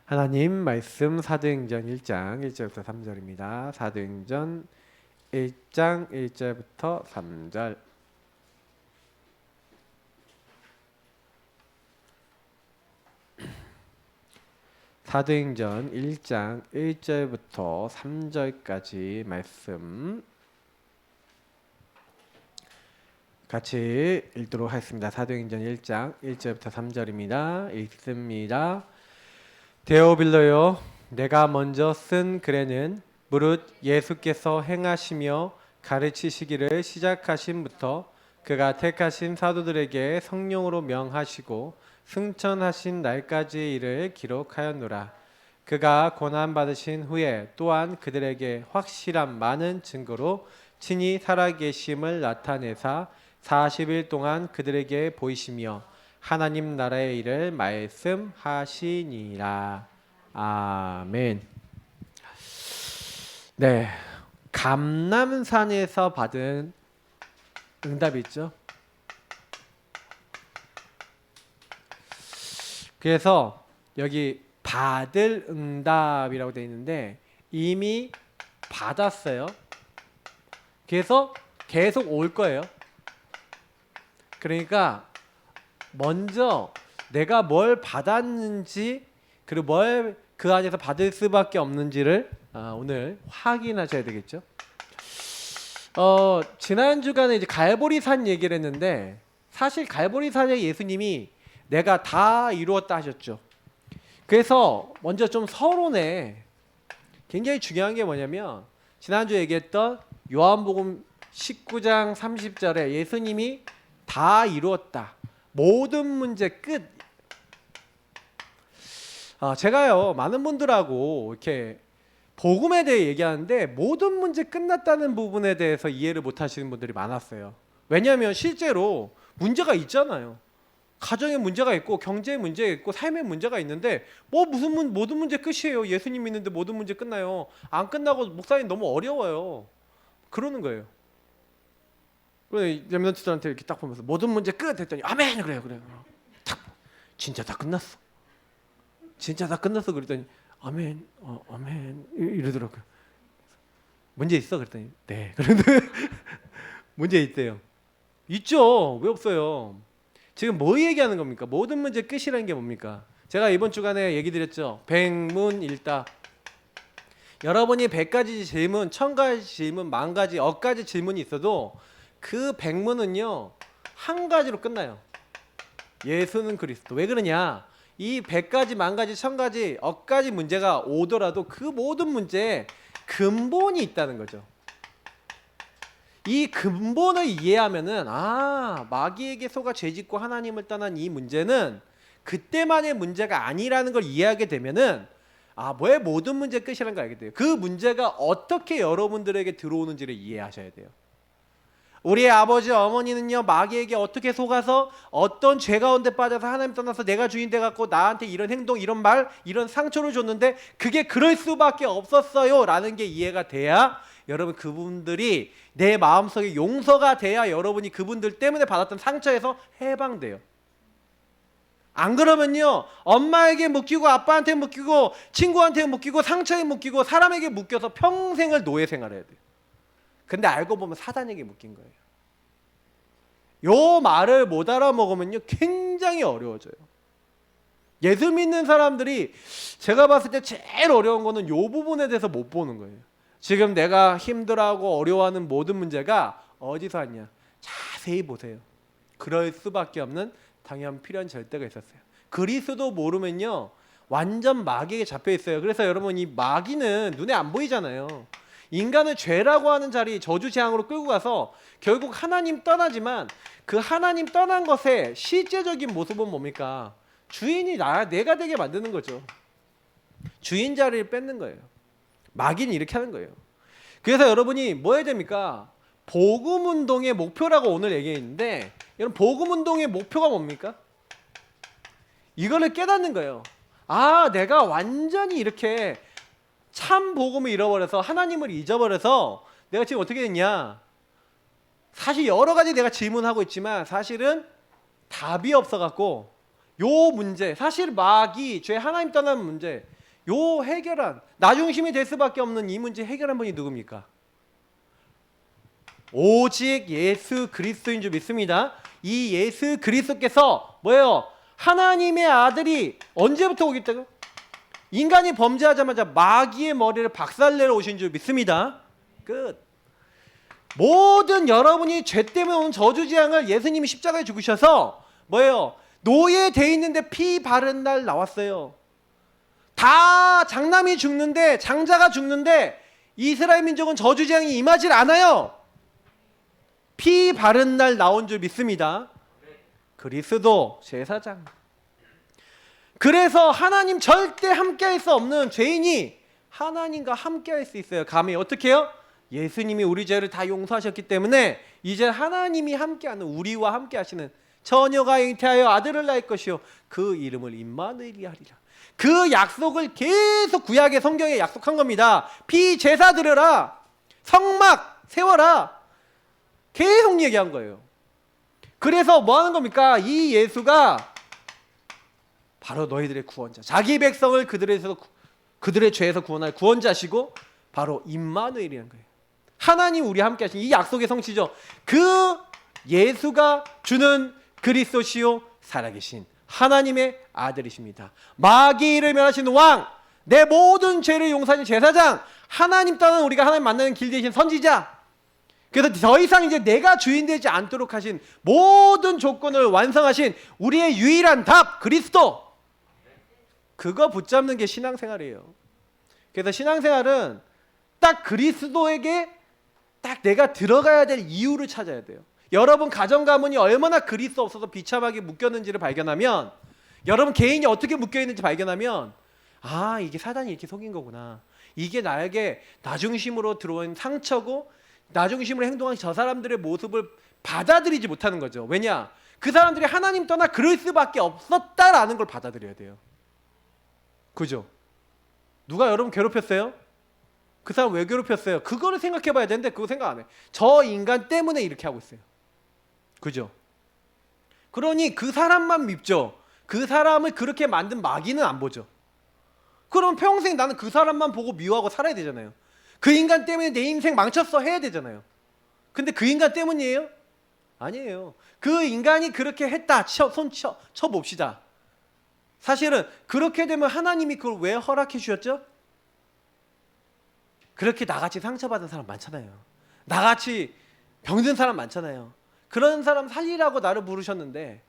하나님 말씀 사도행전 1장 1절부터 3절입니다. 사도행전 1장 1절부터 3절. 사도행전 1장 1절부터 3절까지 말씀 같이 읽도록 하겠습니다. 사도행전 1장 1절부터 3절입니다. 읽습니다. 데오빌로요, 내가 먼저 쓴 글에는 무릇 예수께서 행하시며 가르치시기를 시작하심부터 그가 택하신 사도들에게 성령으로 명하시고 승천하신 날까지의 일을 기록하였노라. 그가 고난받으신 후에 또한 그들에게 확실한 많은 증거로 친히 살아계심을 나타내사 40일 동안 그들에게 보이시며 하나님 나라의 일을 말씀하시니라. 아멘. 네, 감람산에서 받은 응답이 있죠. 그래서 여기 받을 응답이라고 되어 있는데 이미 받았어요. 그래서 계속 올 거예요. 그러니까 먼저 내가 뭘 받았는지 그리고 뭘 그 안에서 받을 수밖에 없는지를 오늘 확인하셔야 되겠죠. 지난 주간에 이제 갈보리산 얘기를 했는데 사실 갈보리산에 예수님이 내가 다 이루었다 하셨죠. 그래서 먼저 좀 서론에 굉장히 중요한 게 뭐냐면 지난주에 얘기했던 요한복음 19장 30절에 예수님이 다 이루었다. 모든 문제 끝. 제가요 많은 분들하고 이렇게 복음에 대해 얘기하는데 모든 문제 끝났다는 부분에 대해서 이해를 못 하시는 분들이 많았어요. 왜냐하면 실제로 문제가 있잖아요. 가정에 문제가 있고 경제에 문제가 있고 삶에 문제가 있는데 무슨 모든 문제 끝이에요. 예수님 믿는데 모든 문제 끝나요. 안 끝나고 목사님 너무 어려워요. 그러는 거예요. 그래서 렘넌트들한테 이렇게 딱 보면서 모든 문제 끝 했더니 아멘 그래요. 탁 진짜 다 끝났어. 진짜 다 끝났어 그랬더니 아멘 아멘 이러더라고요. 문제 있어 그랬더니 네. 그런데 문제 있대요. 있죠. 왜 없어요? 지금 뭐 얘기하는 겁니까? 모든 문제 끝이라는 게 뭡니까? 제가 이번 주간에 얘기 드렸죠. 백문일답. 여러분이 100가지 질문, 1000가지 질문, 10,000가지, 억가지 질문이 있어도 그 100문은요 한 가지로 끝나요. 예수는 그리스도. 왜 그러냐? 이 100가지, 10,000가지, 1000가지, 억가지 문제가 오더라도 그 모든 문제에 근본이 있다는 거죠. 이 근본을 이해하면은 마귀에게 속아 죄짓고 하나님을 떠난 이 문제는 그때만의 문제가 아니라는 걸 이해하게 되면은 왜 모든 문제 끝이라는 걸 알게 돼요. 그 문제가 어떻게 여러분들에게 들어오는지를 이해하셔야 돼요. 우리의 아버지 어머니는요 마귀에게 어떻게 속아서 어떤 죄 가운데 빠져서 하나님 떠나서 내가 주인 돼갖고 나한테 이런 행동 이런 말 이런 상처를 줬는데 그게 그럴 수밖에 없었어요 라는 게 이해가 돼야 여러분 그분들이 내 마음속에 용서가 돼야 여러분이 그분들 때문에 받았던 상처에서 해방돼요. 안 그러면요 엄마에게 묶이고 아빠한테 묶이고 친구한테 묶이고 상처에 묶이고 사람에게 묶여서 평생을 노예 생활해야 돼요. 근데 알고 보면 사단에게 묶인 거예요. 요 말을 못 알아먹으면요 굉장히 어려워져요. 예수 믿는 사람들이 제가 봤을 때 제일 어려운 거는 요 부분에 대해서 못 보는 거예요. 지금 내가 힘들어하고 어려워하는 모든 문제가 어디서 왔냐? 자세히 보세요. 그럴 수밖에 없는 당연 필요한 절대가 있었어요. 그리스도 모르면요 완전 마귀에게 잡혀 있어요. 그래서 여러분 이 마귀는 눈에 안 보이잖아요. 인간을 죄라고 하는 자리 저주 재앙으로 끌고 가서 결국 하나님 떠나지만 그 하나님 떠난 것의 실제적인 모습은 뭡니까? 주인이 내가 되게 만드는 거죠. 주인 자리를 뺏는 거예요. 마귀는 이렇게 하는 거예요. 그래서 여러분이 뭐 해야 됩니까? 복음 운동의 목표라고 오늘 얘기했는데 여러분 복음 운동의 목표가 뭡니까? 이거를 깨닫는 거예요. 내가 완전히 이렇게 참 복음을 잃어버려서 하나님을 잊어버려서 내가 지금 어떻게 됐냐? 사실 여러 가지 내가 질문하고 있지만 사실은 답이 없어갖고 요 문제, 사실 마귀, 죄 하나님 떠나는 문제, 요 해결한, 나 중심이 될 수밖에 없는 이 문제 해결한 분이 누굽니까? 오직 예수 그리스도인 줄 믿습니다. 이 예수 그리스도께서 뭐예요? 하나님의 아들이 언제부터 오겠다고? 인간이 범죄하자마자 마귀의 머리를 박살내러 오신 줄 믿습니다. 끝. 모든 여러분이 죄 때문에 오는 저주재앙을 예수님이 십자가에 죽으셔서 뭐예요? 노예돼 있는데 피 바른 날 나왔어요. 다 장남이 죽는데, 장자가 죽는데 이스라엘 민족은 저주재앙이 임하질 않아요. 피 바른 날 나온 줄 믿습니다. 그리스도 제사장. 그래서 하나님 절대 함께할 수 없는 죄인이 하나님과 함께할 수 있어요. 감히 어떻게 해요? 예수님이 우리 죄를 다 용서하셨기 때문에 이제 하나님이 함께하는, 우리와 함께하시는 처녀가 잉태하여 아들을 낳을 것이요 그 이름을 임마누엘이 하리라. 그 약속을 계속 구약의 성경에 약속한 겁니다. 피제사 드려라, 성막 세워라, 계속 얘기한 거예요. 그래서 뭐 하는 겁니까? 이 예수가 바로 너희들의 구원자, 자기 백성을 그들의 죄에서 구원할 구원자시고 바로 임마누엘이라는 거예요. 하나님 우리 함께 하신 이 약속의 성취죠. 그 예수가 주는 그리스도시요 살아계신 하나님의 아들이십니다. 마귀를 멸하신 왕, 내 모든 죄를 용서하신 제사장, 하나님 떠난 우리가 하나님 만나는 길 대신 선지자. 그래서 더 이상 이제 내가 주인 되지 않도록 하신 모든 조건을 완성하신 우리의 유일한 답, 그리스도. 그거 붙잡는 게 신앙생활이에요. 그래서 신앙생활은 딱 그리스도에게 딱 내가 들어가야 될 이유를 찾아야 돼요. 여러분 가정 가문이 얼마나 그리스도 없어서 비참하게 묶였는지를 발견하면, 여러분 개인이 어떻게 묶여있는지 발견하면, 아, 이게 사단이 이렇게 속인 거구나. 이게 나에게 나중심으로 들어온 상처고 나중심으로 행동한 저 사람들의 모습을 받아들이지 못하는 거죠. 왜냐? 그 사람들이 하나님 떠나 그럴 수밖에 없었다라는 걸 받아들여야 돼요. 그죠? 누가 여러분 괴롭혔어요? 그 사람 왜 괴롭혔어요? 그거를 생각해 봐야 되는데 그거 생각 안 해. 저 인간 때문에 이렇게 하고 있어요. 그죠? 그러니 그 사람만 밉죠. 그 사람을 그렇게 만든 마귀는 안 보죠. 그럼 평생 나는 그 사람만 보고 미워하고 살아야 되잖아요. 그 인간 때문에 내 인생 망쳤어 해야 되잖아요. 근데 그 인간 때문이에요? 아니에요. 그 인간이 그렇게 했다 쳐봅시다. 사실은 그렇게 되면 하나님이 그걸 왜 허락해 주셨죠? 그렇게 나같이 상처받은 사람 많잖아요. 나같이 병든 사람 많잖아요. 그런 사람 살리라고 나를 부르셨는데,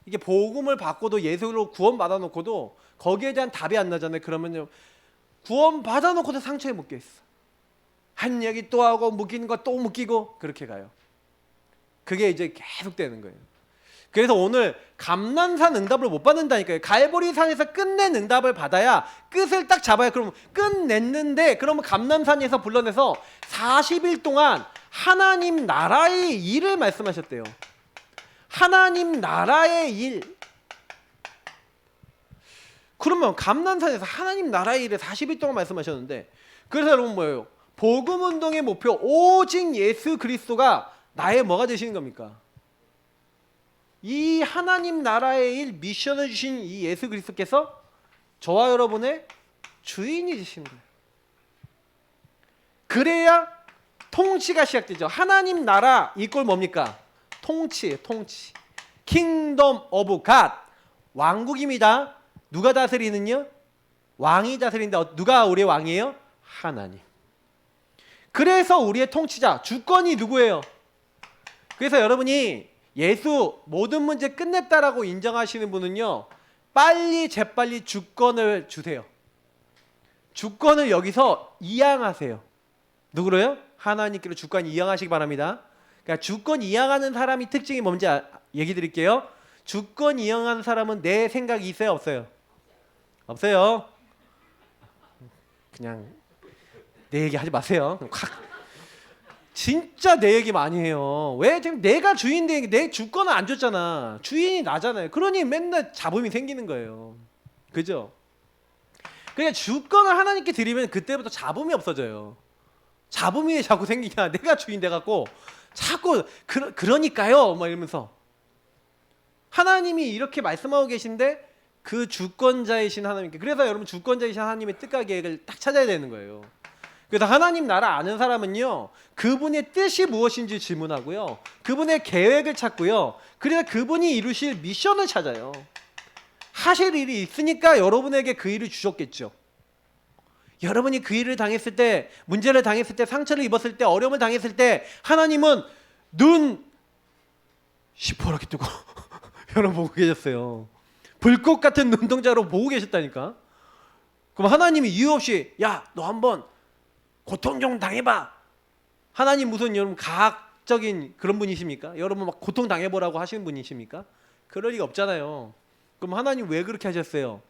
이게 복음을 받고도 예수로 구원 받아놓고도 거기에 대한 답이 안 나잖아요. 그러면요, 구원 받아놓고도 상처에 묶여 있어. 한 얘기 또 하고 묶이는 거 또 묶이고 그렇게 가요. 그게 이제 계속 되는 거예요. 그래서 오늘 감난산 응답을 못 받는다니까요. 갈보리산에서 끝낸 응답을 받아야, 끝을 딱 잡아야, 그러면 끝냈는데, 그러면 감난산에서 불러내서 40일 동안 하나님 나라의 일을 말씀하셨대요. 하나님 나라의 일. 그러면 감난산에서 하나님 나라의 일을 40일 동안 말씀하셨는데, 그래서 여러분 뭐예요? 복음운동의 목표, 오직 예수 그리스도가 나의 뭐가 되시는 겁니까? 이 하나님 나라의 일, 미션을 주신 이 예수 그리스도께서 저와 여러분의 주인이 되시는 거예요. 그래야 통치가 시작되죠. 하나님 나라 이꼴 뭡니까? 통치. 킹덤 오브 갓, 왕국입니다. 누가 다스리는요? 왕이 다스린다. 누가 우리의 왕이에요? 하나님. 그래서 우리의 통치자, 주권이 누구예요? 그래서 여러분이 예수 모든 문제 끝냈다라고 인정하시는 분은요, 재빨리 주권을 주세요. 주권을 여기서 이양하세요. 누구로요? 하나님께로 주권 이양하시기 바랍니다. 그러니까 주권 이양하는 사람이 특징이 뭔지 얘기 드릴게요. 주권 이양하는 사람은 내 생각이 있어요, 없어요? 없어요. 그냥 내 얘기 하지 마세요. 진짜 내 얘기 많이 해요. 왜? 지금 내가 주인인데 내 주권을 안 줬잖아. 주인이 나잖아요. 그러니 맨날 잡음이 생기는 거예요. 그죠? 그러니까 주권을 하나님께 드리면 그때부터 잡음이 없어져요. 잡음이 왜 자꾸 생기냐? 내가 주인 돼갖고 자꾸 그러니까요 막 이러면서. 하나님이 이렇게 말씀하고 계신데 그 주권자이신 하나님께, 그래서 여러분 주권자이신 하나님의 뜻과 계획을 딱 찾아야 되는 거예요. 그래서 하나님 나라 아는 사람은요, 그분의 뜻이 무엇인지 질문하고요, 그분의 계획을 찾고요, 그래서 그분이 이루실 미션을 찾아요. 하실 일이 있으니까 여러분에게 그 일을 주셨겠죠. 여러분이 그 일을 당했을 때, 문제를 당했을 때, 상처를 입었을 때, 어려움을 당했을 때 하나님은 눈 시퍼렇게 뜨고 여러분 보고 계셨어요. 불꽃 같은 눈동자로 보고 계셨다니까. 그럼 하나님이 이유 없이 야, 너 한번 고통 좀 당해봐. 하나님 무슨 여러분 과학적인 그런 분이십니까? 여러분 막 고통 당해보라고 하시는 분이십니까? 그럴 리가 없잖아요. 그럼 하나님 왜 그렇게 하셨어요?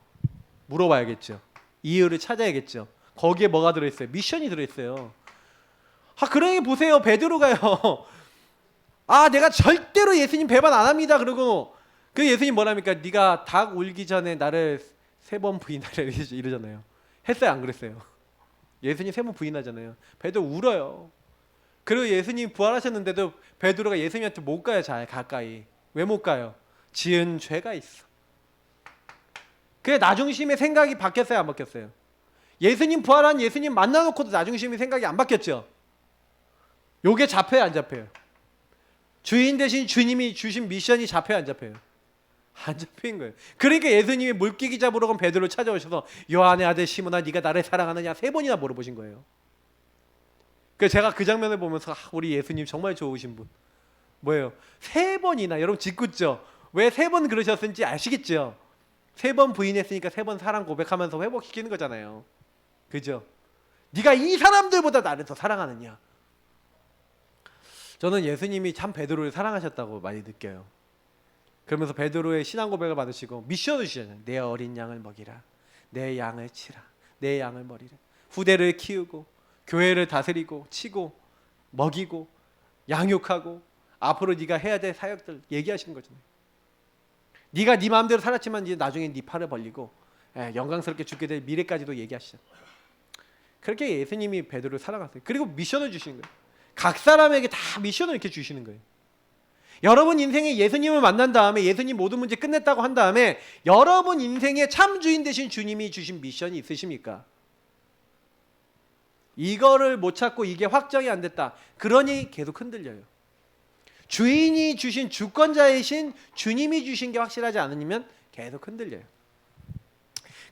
물어봐야겠죠. 이유를 찾아야겠죠. 거기에 뭐가 들어있어요? 미션이 들어있어요. 그러니 보세요. 베드로가요. 내가 절대로 예수님 배반 안 합니다. 그러고 그 예수님 뭐랍니까? 네가 닭 울기 전에 나를 3번 부인하라 이러잖아요. 했어요? 안 그랬어요? 예수님 3번 부인하잖아요. 베드로 울어요. 그리고 예수님 부활하셨는데도 베드로가 예수님한테 못 가요. 잘 가까이. 왜 못 가요? 지은 죄가 있어. 그게 나중심의 생각이 바뀌었어요? 안 바뀌었어요? 예수님 부활한 예수님 만나놓고도 나중심의 생각이 안 바뀌었죠? 요게 잡혀요? 안 잡혀요? 주인 대신 주님이 주신 미션이 잡혀요? 안 잡혀요? 안 잡힌 거예요. 그러니까 예수님이 물고기 잡으러 간 베드로를 찾아오셔서 요한의 아들 시몬아 네가 나를 사랑하느냐 3번이나 물어보신 거예요. 그래서 제가 그 장면을 보면서 우리 예수님 정말 좋으신 분. 뭐예요? 3번이나. 여러분 짓궂죠? 왜 3번 그러셨는지 아시겠죠? 3번 부인했으니까 3번 사랑 고백하면서 회복시키는 거잖아요. 그죠? 네가 이 사람들보다 나를 더 사랑하느냐. 저는 예수님이 참 베드로를 사랑하셨다고 많이 느껴요. 그러면서 베드로의 신앙 고백을 받으시고 미션을 주시잖아요. 내 어린 양을 먹이라. 내 양을 치라. 내 양을 먹이라. 후대를 키우고 교회를 다스리고 치고 먹이고 양육하고 앞으로 네가 해야 될 사역들 얘기하시는 거잖아요. 네가 네 마음대로 살았지만 이제 나중에 네 팔을 벌리고 영광스럽게 죽게 될 미래까지도 얘기하시죠. 그렇게 예수님이 베드로를 사랑하세요. 그리고 미션을 주시는 거예요. 각 사람에게 다 미션을 이렇게 주시는 거예요. 여러분 인생에 예수님을 만난 다음에 예수님 모든 문제 끝냈다고 한 다음에 여러분 인생의 참 주인 되신 주님이 주신 미션이 있으십니까? 이거를 못 찾고 이게 확정이 안 됐다. 그러니 계속 흔들려요. 주인이 주신 주권자이신 주님이 주신 게 확실하지 않으면 계속 흔들려요.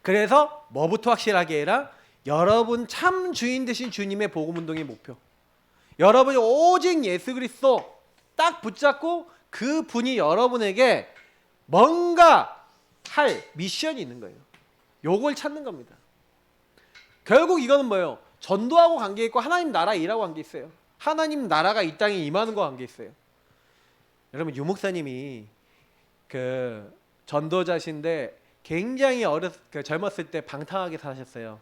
그래서 뭐부터 확실하게 해라? 여러분 참 주인 되신 주님의 복음운동의 목표. 여러분이 오직 예수 그리스도 딱 붙잡고 그 분이 여러분에게 뭔가 할 미션이 있는 거예요. 요걸 찾는 겁니다. 결국 이거는 뭐예요? 전도하고 관계 있고 하나님 나라 일하고 관계 있어요. 하나님 나라가 이 땅에 임하는 거와 관계 있어요. 여러분 유 목사님이 그 전도자신데 굉장히 젊었을 때 방탕하게 사셨어요.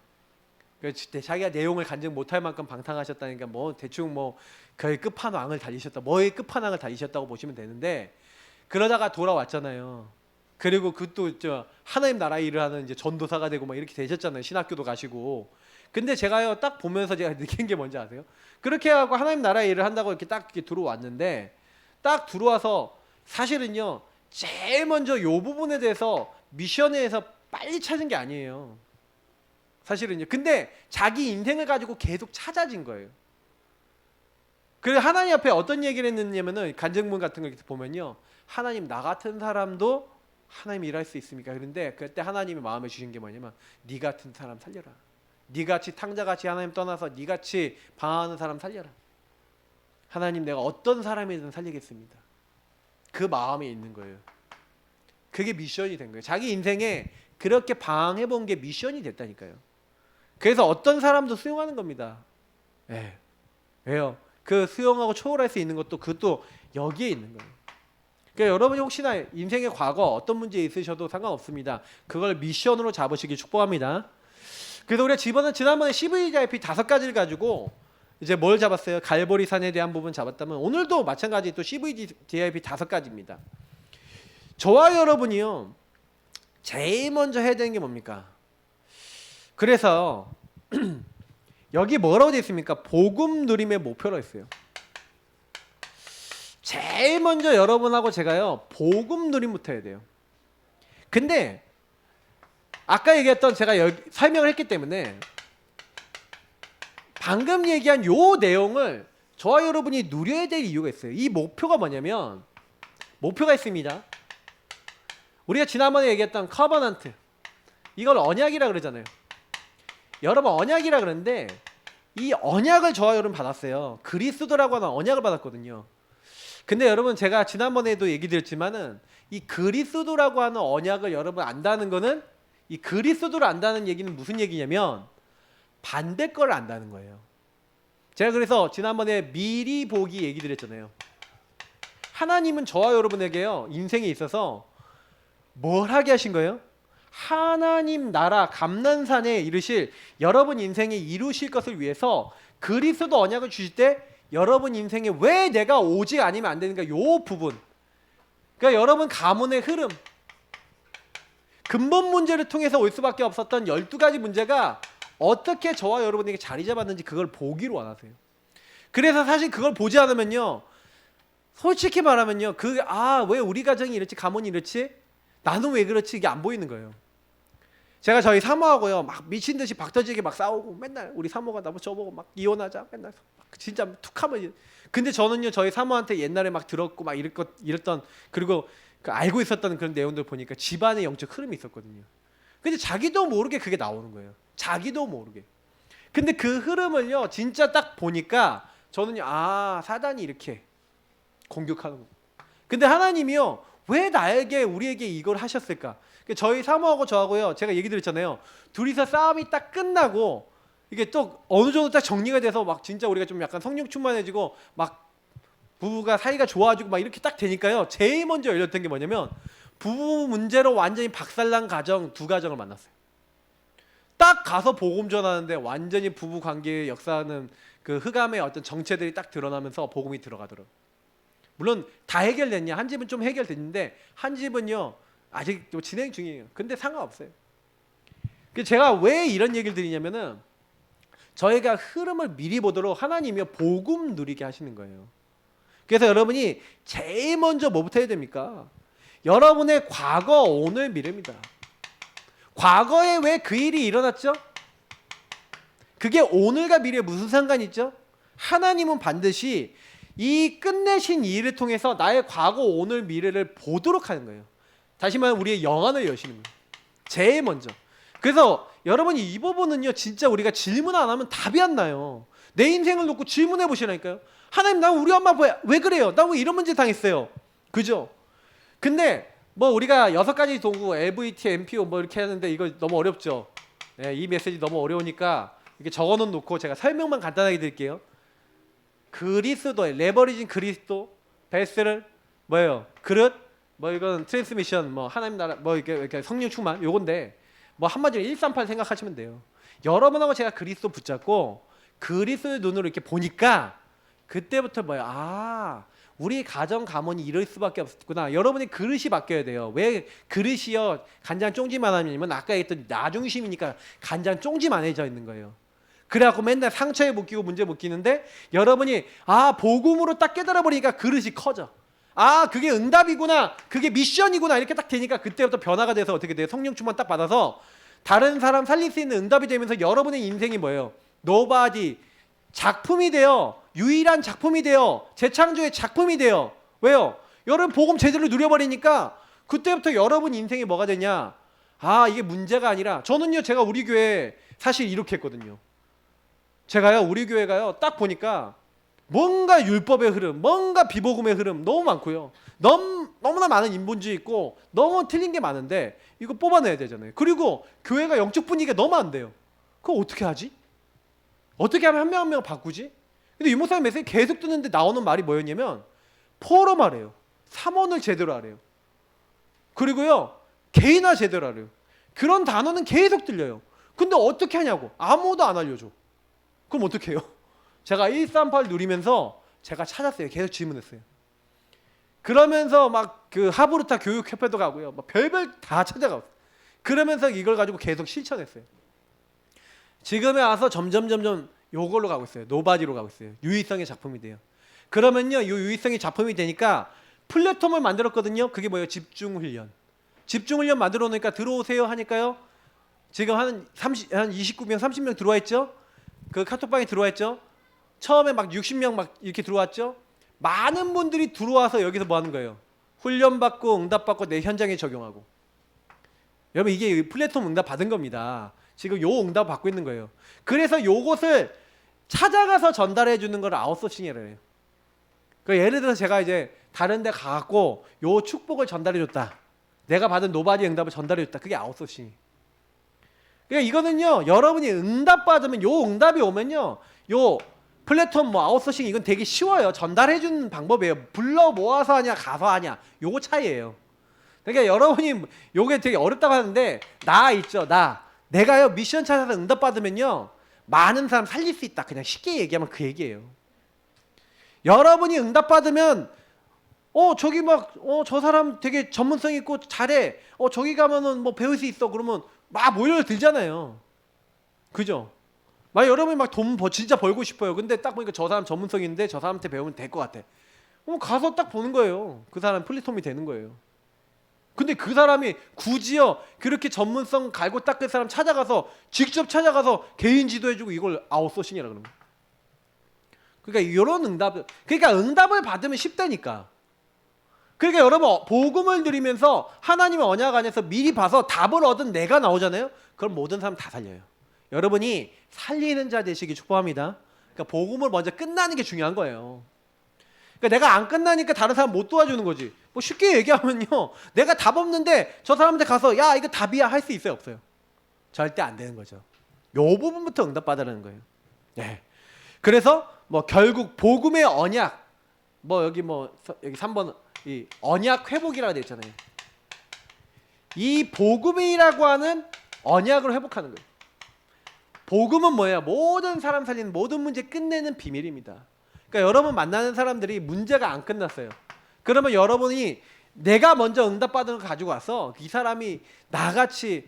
그때 자기가 내용을 간증 못할 만큼 방탕하셨다니까 뭐 대충 뭐 거의 끝판왕을 달리셨다, 뭐의 끝판왕을 달리셨다고 보시면 되는데 그러다가 돌아왔잖아요. 그리고 그또 하나님 나라 일을 하는 이제 전도사가 되고 막 이렇게 되셨잖아요. 신학교도 가시고. 근데 제가요 딱 보면서 제가 느낀 게 뭔지 아세요? 그렇게 하고 하나님 나라 일을 한다고 이렇게 딱 이렇게 들어왔는데 딱 들어와서 사실은요 제일 먼저 요 부분에 대해서 미션에 대해서 빨리 찾은 게 아니에요. 사실은요. 근데 자기 인생을 가지고 계속 찾아진 거예요. 그래서 하나님 앞에 어떤 얘기를 했느냐면은 간증문 같은 거 보면요. 하나님 나 같은 사람도 하나님이 일할 수 있습니까? 그런데 그때 하나님이 마음에 주신 게 뭐냐면 네 같은 사람 살려라. 네 같이 탕자같이 하나님 떠나서 네 같이 방황하는 사람 살려라. 하나님 내가 어떤 사람이든 살리겠습니다. 그 마음이 있는 거예요. 그게 미션이 된 거예요. 자기 인생에 그렇게 방황해 본 게 미션이 됐다니까요. 그래서 어떤 사람도 수용하는 겁니다. 예. 왜요? 그 수용하고 초월할 수 있는 것도 그것도 여기에 있는 거예요. 그러니까 여러분이 혹시나 인생의 과거 어떤 문제 있으셔도 상관없습니다. 그걸 미션으로 잡으시길 축복합니다. 그래서 우리가 지난번에 CVDIP 5가지를 가지고 이제 뭘 잡았어요? 갈보리산에 대한 부분 잡았다면 오늘도 마찬가지 또 CVDIP 5가지입니다. 저와 여러분이요 제일 먼저 해야 되는 게 뭡니까? 그래서 여기 뭐라고 되어 있습니까? 복음 누림의 목표로 했어요. 제일 제일 먼저 여러분하고 제가요 복음 누림부터 해야 돼요. 근데 아까 얘기했던 제가 설명을 했기 때문에 방금 얘기한 요 내용을 저와 여러분이 누려야 될 이유가 있어요. 이 목표가 뭐냐면 목표가 있습니다. 우리가 지난번에 얘기했던 커버넌트, 이걸 언약이라 그러잖아요. 여러분 언약이라 그러는데 이 언약을 저와 여러분 받았어요. 그리스도라고 하는 언약을 받았거든요. 근데 여러분 제가 지난번에도 얘기 드렸지만은 이 그리스도라고 하는 언약을 여러분 안다는 거는, 이 그리스도를 안다는 얘기는 무슨 얘기냐면 반대 걸 안다는 거예요. 제가 그래서 지난번에 미리 보기 얘기 드렸잖아요. 하나님은 저와 여러분에게요 인생에 있어서 뭘 하게 하신 거예요? 하나님 나라 감난산에 이르실 여러분 인생에 이루실 것을 위해서 그리스도 언약을 주실 때 여러분 인생에 왜 내가 오지 않으면 안 되는가, 요 부분. 그러니까 여러분 가문의 흐름, 근본 문제를 통해서 올 수밖에 없었던 12가지 문제가 어떻게 저와 여러분에게 자리 잡았는지 그걸 보기를 원하세요. 그래서 사실 그걸 보지 않으면요, 솔직히 말하면요, 왜 우리 가정이 이렇지, 가문이 이렇지, 나는 왜 그렇지, 이게 안 보이는 거예요. 제가 저희 사모하고요 막 미친 듯이 박터지게 막 싸우고, 맨날 우리 사모가 나보고 저보고 막 이혼하자 맨날 막 진짜 툭하면. 근데 저는요 저희 사모한테 옛날에 막 들었고 막 이랬던, 그리고 그 알고 있었던 그런 내용들 보니까 집안에 영적 흐름이 있었거든요. 근데 자기도 모르게 그게 나오는 거예요. 자기도 모르게. 근데 그 흐름을요 진짜 딱 보니까 저는요, 사단이 이렇게 공격하는 거. 근데 하나님이요 왜 나에게, 우리에게 이걸 하셨을까? 저희 사모하고 저하고요, 제가 얘기 드렸잖아요. 둘이서 싸움이 딱 끝나고 이게 또 어느 정도 딱 정리가 돼서 막 진짜 우리가 좀 약간 성령 충만해지고 막 부부가 사이가 좋아지고 막 이렇게 딱 되니까요, 제일 먼저 열렸던 게 뭐냐면 부부 문제로 완전히 박살난 가정, 두 가정을 만났어요. 딱 가서 복음 전하는데 완전히 부부 관계의 역사하는 그 흑암의 어떤 정체들이 딱 드러나면서 복음이 들어가더라고요. 물론 다 해결됐냐? 한 집은 좀 해결됐는데 한 집은요 아직 또 진행 중이에요. 근데 상관없어요. 제가 왜 이런 얘기를 드리냐면은 저희가 흐름을 미리 보도록 하나님이 복음 누리게 하시는 거예요. 그래서 여러분이 제일 먼저 뭐부터 해야 됩니까? 여러분의 과거, 오늘, 미래입니다. 과거에 왜 그 일이 일어났죠? 그게 오늘과 미래에 무슨 상관이 있죠? 하나님은 반드시 이 끝내신 일을 통해서 나의 과거, 오늘, 미래를 보도록 하는 거예요. 다시 말하면 우리의 영안을 여시는 거예요. 제일 먼저. 그래서 여러분이 이 부분은요 진짜 우리가 질문 안 하면 답이 안 나요. 내 인생을 놓고 질문해 보시라니까요. 하나님, 나 우리 엄마 왜 그래요? 나 왜 이런 문제 당했어요? 그죠? 근데 뭐 우리가 6가지 도구, LVT, MPO 뭐 이렇게 하는데 이거 너무 어렵죠? 네, 이 메시지 너무 어려우니까 이렇게 적어놓은 놓고 제가 설명만 간단하게 드릴게요. 그리스도의 레버리징 그리스도, 베스를 뭐예요? 그릇, 뭐 이건 트랜스미션, 뭐 하나님 나라, 뭐 이렇게 성령 충만, 요건데 뭐 한마디로 138 생각하시면 돼요. 여러분하고 제가 그리스도 붙잡고 그리스도의 눈으로 이렇게 보니까 그때부터 뭐예요? 우리 가정 가문이 이럴 수밖에 없구나. 여러분의 그릇이 바뀌어야 돼요. 왜 그릇이요 간장 쫑지만 하면 아까 얘기했던 나 중심이니까 간장 쫑지만해져 있는 거예요. 그래갖고 맨날 상처에 묶이고 문제 묶이는데 여러분이 복음으로 딱 깨달아 버리니까 그릇이 커져. 그게 응답이구나, 그게 미션이구나, 이렇게 딱 되니까 그때부터 변화가 돼서 어떻게 돼요? 성령 충만 딱 받아서 다른 사람 살릴 수 있는 응답이 되면서 여러분의 인생이 뭐예요? 노바디 작품이 되어, 유일한 작품이 되어, 재창조의 작품이 되어. 왜요? 여러분 복음 제대로 누려버리니까 그때부터 여러분 인생이 뭐가 되냐? 이게 문제가 아니라, 저는요 제가 우리 교회 사실 이렇게 했거든요. 제가요 우리 교회가요 딱 보니까 뭔가 율법의 흐름, 뭔가 비복음의 흐름 너무 많고요. 너무나 많은 인본주의 있고 너무 틀린 게 많은데 이거 뽑아내야 되잖아요. 그리고 교회가 영적 분위기가 너무 안 돼요. 그거 어떻게 하지? 어떻게 하면 한 명 한 명 바꾸지? 근데 유목사님 메시지 계속 듣는데 나오는 말이 뭐였냐면 포럼 하래요. 삼원을 제대로 하래요. 그리고요 개인화 제대로 하래요. 그런 단어는 계속 들려요. 근데 어떻게 하냐고. 아무도 안 알려줘. 그럼 어떻게 해요? 제가 138 누리면서 제가 찾았어요. 계속 질문했어요. 그러면서 막 그 하브르타 교육협회도 가고요. 막 별별 다 찾아가고. 그러면서 이걸 가지고 계속 실천했어요. 지금에 와서 점점 요걸로 가고 있어요. 노바디로 가고 있어요. 유의성의 작품이 돼요. 그러면요, 이 유의성이 작품이 되니까 플랫폼을 만들었거든요. 그게 뭐예요? 집중훈련. 집중훈련 만들어 놓으니까 들어오세요 하니까요. 지금 한 29명, 30명 들어와 있죠. 그 카톡방에 들어와 있죠. 처음에 막 60명 막 이렇게 들어왔죠. 많은 분들이 들어와서 여기서 뭐 하는 거예요? 훈련 받고 응답 받고 내 현장에 적용하고. 여러분 이게 플랫폼 응답 받은 겁니다. 지금 요 응답 받고 있는 거예요. 그래서 요것을 찾아가서 전달해 주는 걸 아웃소싱이라고 해요. 그러니까 예를 들어서 제가 이제 다른 데 가갖고 요 축복을 전달해 줬다. 내가 받은 노바디 응답을 전달해 줬다. 그게 아웃소싱. 그러니까 이거는요, 여러분이 응답 받으면 요 응답이 오면요, 요 플랫폼 뭐 아웃소싱 이건 되게 쉬워요. 전달해 주는 방법이에요. 불러 모아서 하냐 가서 하냐 요거 차이예요. 그러니까 여러분이 요게 되게 어렵다고 하는데 나 있죠. 내가요 미션 찾아서 응답 받으면요 많은 사람 살릴 수 있다. 그냥 쉽게 얘기하면 그 얘기예요. 여러분이 응답 받으면 저기 막 저 사람 되게 전문성 있고 잘해. 저기 가면은 뭐 배울 수 있어. 그러면 막 몰려들잖아요. 그죠? 막 여러분이 막 돈 진짜 벌고 싶어요. 근데 딱 보니까 저 사람 전문성 있는데 저 사람한테 배우면 될 것 같아. 가서 딱 보는 거예요. 그 사람 플랫폼이 되는 거예요. 근데 그 사람이 굳이요 그렇게 전문성 갈고 닦을 사람 찾아가서 직접 찾아가서 개인 지도해주고 이걸 아웃소싱이라 그러는 거예요. 그러니까 이런 응답을 받으면 쉽다니까. 그러니까 여러분 복음을 누리면서 하나님의 언약 안에서 미리 봐서 답을 얻은 내가 나오잖아요. 그럼 모든 사람 다 살려요. 여러분이 살리는 자 되시기 축복합니다. 그러니까 복음을 먼저 끝나는 게 중요한 거예요. 그러니까 내가 안 끝나니까 다른 사람 못 도와주는 거지. 뭐 쉽게 얘기하면요, 내가 답 없는데 저 사람한테 가서 야 이거 답이야 할 수 있어요 없어요? 절대 안 되는 거죠. 요 부분부터 응답받으라는 거예요. 네. 그래서 뭐 결국 복음의 언약 여기 3번 이 언약 회복이라고 되어 있잖아요. 이 복음이라고 하는 언약을 회복하는 거예요. 복음은 뭐예요? 모든 사람 살리는 모든 문제 끝내는 비밀입니다. 그러니까 여러분 만나는 사람들이 문제가 안 끝났어요. 그러면 여러분이 내가 먼저 응답받은 거 가지고 와서 이 사람이 나같이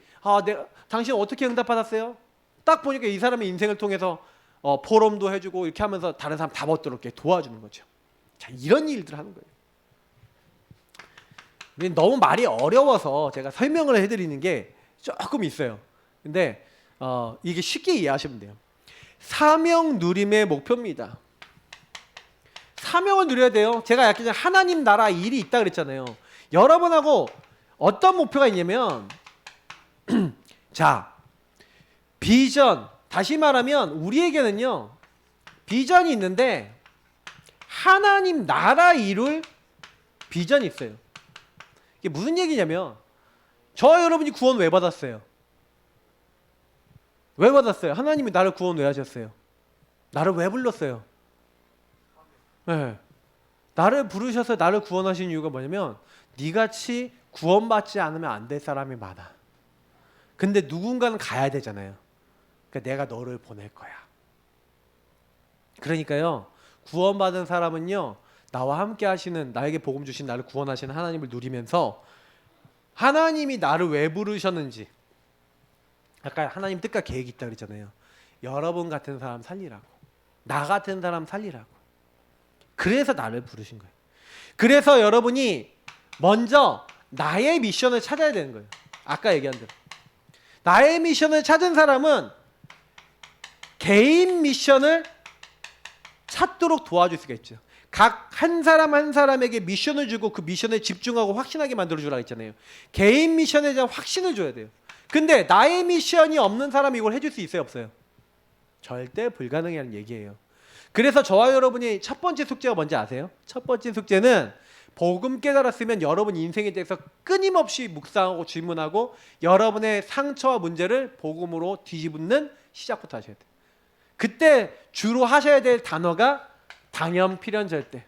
당신 어떻게 응답받았어요? 딱 보니까 이 사람의 인생을 통해서 포럼도 해주고 이렇게 하면서 다른 사람 답 얻도록 이렇게 도와주는 거죠. 자, 이런 일들을 하는 거예요. 근데 너무 말이 어려워서 제가 설명을 해드리는 게 조금 있어요. 근데 이게 쉽게 이해하시면 돼요. 사명 누림의 목표입니다. 사명을 누려야 돼요. 제가 약간 전에 하나님 나라 일이 있다 그랬잖아요. 여러분하고 어떤 목표가 있냐면 자, 비전, 다시 말하면 우리에게는요 비전이 있는데 하나님 나라 이룰 비전이 있어요. 이게 무슨 얘기냐면 저 여러분이 구원 왜 받았어요? 왜 받았어요? 하나님이 나를 구원 왜 하셨어요? 나를 왜 불렀어요? 네. 나를 부르셔서 나를 구원하신 이유가 뭐냐면 니같이 구원받지 않으면 안 될 사람이 많아. 근데 누군가는 가야 되잖아요. 그러니까 내가 너를 보낼 거야. 그러니까요 구원받은 사람은요 나와 함께 하시는 나에게 복음 주신 나를 구원하시는 하나님을 누리면서 하나님이 나를 왜 부르셨는지 아까 하나님 뜻과 계획이 있다 그랬잖아요. 여러분 같은 사람 살리라고, 나 같은 사람 살리라고. 그래서 나를 부르신 거예요. 그래서 여러분이 먼저 나의 미션을 찾아야 되는 거예요. 아까 얘기한 대로 나의 미션을 찾은 사람은 개인 미션을 찾도록 도와줄 수가 있죠. 각 한 사람 한 사람에게 미션을 주고 그 미션에 집중하고 확신하게 만들어주라고 했잖아요. 개인 미션에 대한 확신을 줘야 돼요. 근데 나의 미션이 없는 사람이 이걸 해줄 수 있어요 없어요? 절대 불가능이라는 얘기예요. 그래서 저와 여러분이 첫 번째 숙제가 뭔지 아세요? 첫 번째 숙제는 복음 깨달았으면 여러분 인생에 대해서 끊임없이 묵상하고 질문하고 여러분의 상처와 문제를 복음으로 뒤집는 시작부터 하셔야 돼요. 그때 주로 하셔야 될 단어가 당연 필연 절대.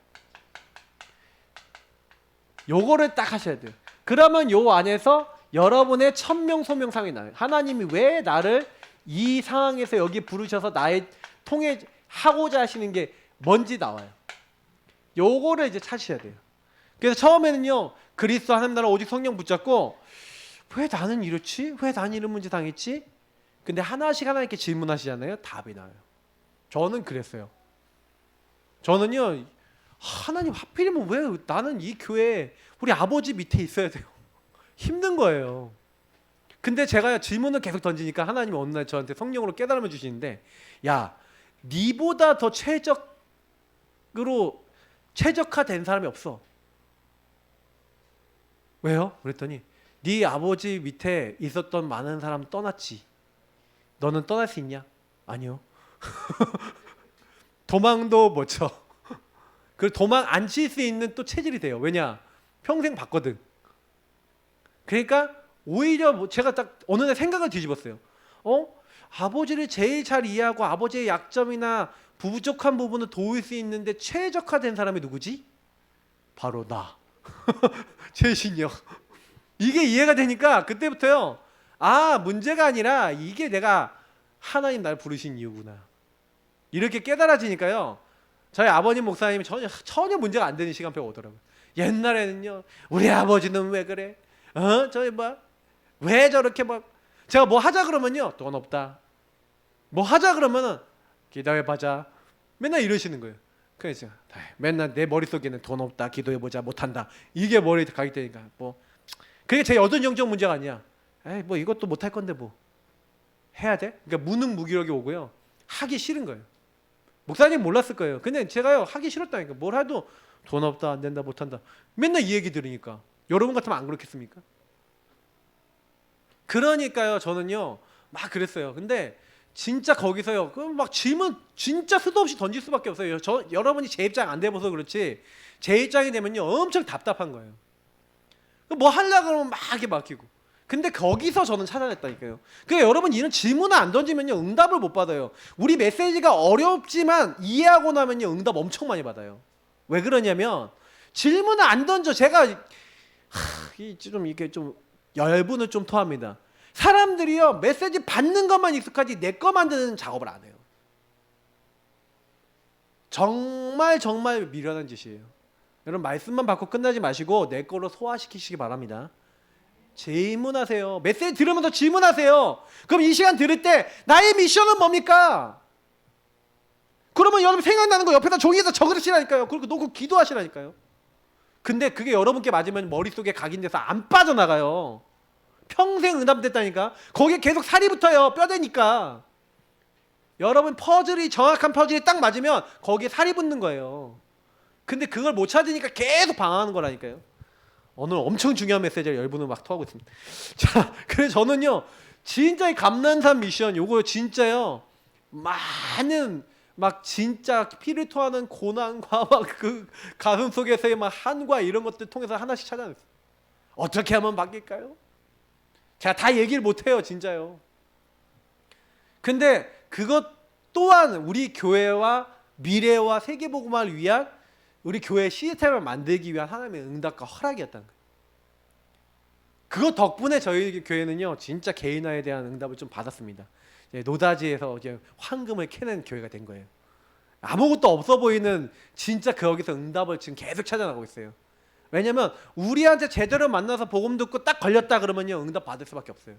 요거를 딱 하셔야 돼요. 그러면 요 안에서 여러분의 천명 소명 상이 나요. 하나님이 왜 나를 이 상황에서 여기 부르셔서 나의 통해 하고자 하시는 게 뭔지 나와요. 요거를 이제 찾으셔야 돼요. 그래서 처음에는요 그리스도 하나님 나라 오직 성령 붙잡고 왜 나는 이렇지? 왜 나는 이런 문제 당했지? 근데 하나씩 하나님께 질문하시잖아요. 답이 나와요. 저는 그랬어요. 저는요 하나님 하필이면 왜 나는 이 교회에 우리 아버지 밑에 있어야 돼요? 힘든 거예요. 근데 제가 질문을 계속 던지니까 하나님이 어느 날 저한테 성령으로 깨달음을 주시는데, 야, 니보다 더 최적화된 사람이 없어. 왜요? 그랬더니 네 아버지 밑에 있었던 많은 사람 떠났지. 너는 떠날 수 있냐? 아니요. 도망도 못 쳐. 그 도망 안 칠 수 있는 또 체질이 돼요. 왜냐? 평생 봤거든. 그러니까 오히려 제가 딱 어느 날 생각을 뒤집었어요. 아버지를 제일 잘 이해하고 아버지의 약점이나 부족한 부분을 도울 수 있는데 최적화된 사람이 누구지? 바로 나. 최신영. 이게 이해가 되니까 그때부터요. 문제가 아니라 이게 내가 하나님 날 부르신 이유구나. 이렇게 깨달아지니까요. 저희 아버님 목사님이 전혀 문제가 안 되는 시간표가 오더라고요. 옛날에는요. 우리 아버지는 왜 그래? 저희 왜 저렇게 제가 뭐 하자 그러면요. 돈 없다. 뭐 하자 그러면은 기도해보자. 맨날 이러시는 거예요. 그래서 맨날 내 머릿속에는 돈 없다. 기도해보자. 못한다. 이게 머리에 가기 때니까 그게 제 여든 영적 문제가 아니야. 이것도 못할 건데 해야 돼? 그러니까 무능무기력이 오고요. 하기 싫은 거예요. 목사님 몰랐을 거예요. 근데 제가요 하기 싫었다니까. 뭘 해도 돈 없다, 안 된다, 못한다. 맨날 이 얘기 들으니까. 여러분 같으면 안 그렇겠습니까? 그러니까요 저는요 막 그랬어요. 근데 진짜 거기서요 막 질문 진짜 수도 없이 던질 수밖에 없어요. 여러분이 제 입장 안 돼봐서 그렇지 제 입장이 되면요 엄청 답답한 거예요. 뭐 하려고 그러면 막 이렇게 막히고. 근데 거기서 저는 찾아냈다니까요. 그러니까 여러분 이런 질문을 안 던지면요 응답을 못 받아요. 우리 메시지가 어렵지만 이해하고 나면요 응답 엄청 많이 받아요. 왜 그러냐면 질문을 안 던져. 제가 이게 좀 열분을 좀 토합니다. 사람들이요 메시지 받는 것만 익숙하지 내 거 만드는 작업을 안 해요. 정말 미련한 짓이에요. 여러분 말씀만 받고 끝나지 마시고 내 거로 소화시키시기 바랍니다. 질문하세요. 메시지 들으면서 질문하세요. 그럼 이 시간 들을 때 나의 미션은 뭡니까? 그러면 여러분 생각나는 거 옆에다 종이에다 적으시라니까요. 그리고 놓고 기도하시라니까요. 근데 그게 여러분께 맞으면 머릿속에 각인돼서 안 빠져나가요. 평생 응답됐다니까. 거기에 계속 살이 붙어요. 뼈대니까. 여러분 정확한 퍼즐이 딱 맞으면 거기에 살이 붙는 거예요. 근데 그걸 못 찾으니까 계속 방황하는 거라니까요. 오늘 엄청 중요한 메시지를 열분을 막 토하고 있습니다. 자, 그래서 저는요 진짜 이 감난산 미션 요거 진짜요 많은 막 진짜 피를 토하는 고난과 막 그 가슴 속에서의 막 한과 이런 것들 통해서 하나씩 찾아냈어요. 어떻게 하면 바뀔까요? 제가 다 얘기를 못해요 진짜요. 근데 그것 또한 우리 교회와 미래와 세계복음화를 위한 우리 교회 시스템을 만들기 위한 하나님의 응답과 허락이었다는 거예요. 그것 덕분에 저희 교회는요 진짜 개인화에 대한 응답을 좀 받았습니다. 노다지에서 이제 황금을 캐는 교회가 된 거예요. 아무것도 없어 보이는 진짜 거기서 응답을 지금 계속 찾아나가고 있어요. 왜냐면 우리한테 제대로 만나서 복음 듣고 딱 걸렸다 그러면요 응답 받을 수밖에 없어요.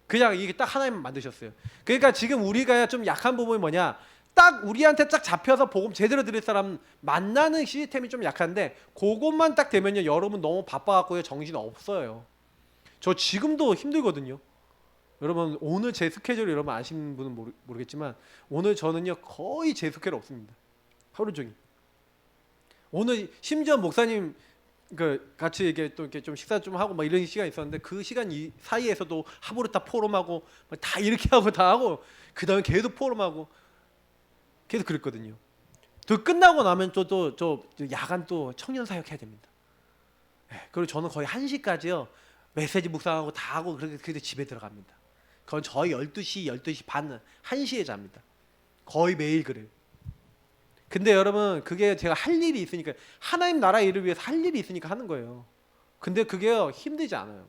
그냥 이게 딱 하나님만 만드셨어요. 그러니까 지금 우리가 좀 약한 부분이 뭐냐, 딱 우리한테 딱 잡혀서 복음 제대로 들을 사람 만나는 시스템이 좀 약한데 그것만 딱 되면요 여러분 너무 바빠갖고요 정신 없어요. 저 지금도 힘들거든요. 여러분 오늘 제 스케줄 여러분 아시는 분은 모르겠지만 오늘 저는요 거의 제 스케줄 없습니다. 하루 종일. 오늘 심지어 목사님 같이 이렇게 좀 식사 좀 하고 막 이런 시간이 있었는데 그 시간 사이에서도 하부르타 포럼하고 다 이렇게 하고 다 하고 그 다음에 계속 포럼하고 계속 그랬거든요. 또 끝나고 나면 저 야간 또 청년 사역 해야 됩니다. 그리고 저는 거의 1시까지요 메시지 묵상하고 다 하고 그렇게 집에 들어갑니다. 그건 저희 12시 반 1시에 잡니다. 거의 매일 그래요. 근데 여러분 그게 제가 할 일이 있으니까 하나님 나라 일을 위해서 할 일이 있으니까 하는 거예요. 근데 그게요 힘들지 않아요.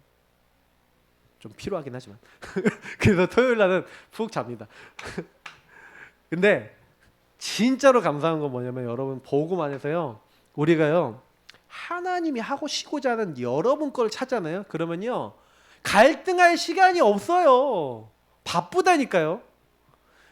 좀 피로하긴 하지만 그래서 토요일 날은 푹 잡니다. 근데 진짜로 감사한 건 뭐냐면 여러분 복음 안에서요 우리가요 하나님이 하고 쉬고자 하는 여러분 걸 찾잖아요. 그러면요 갈등할 시간이 없어요. 바쁘다니까요.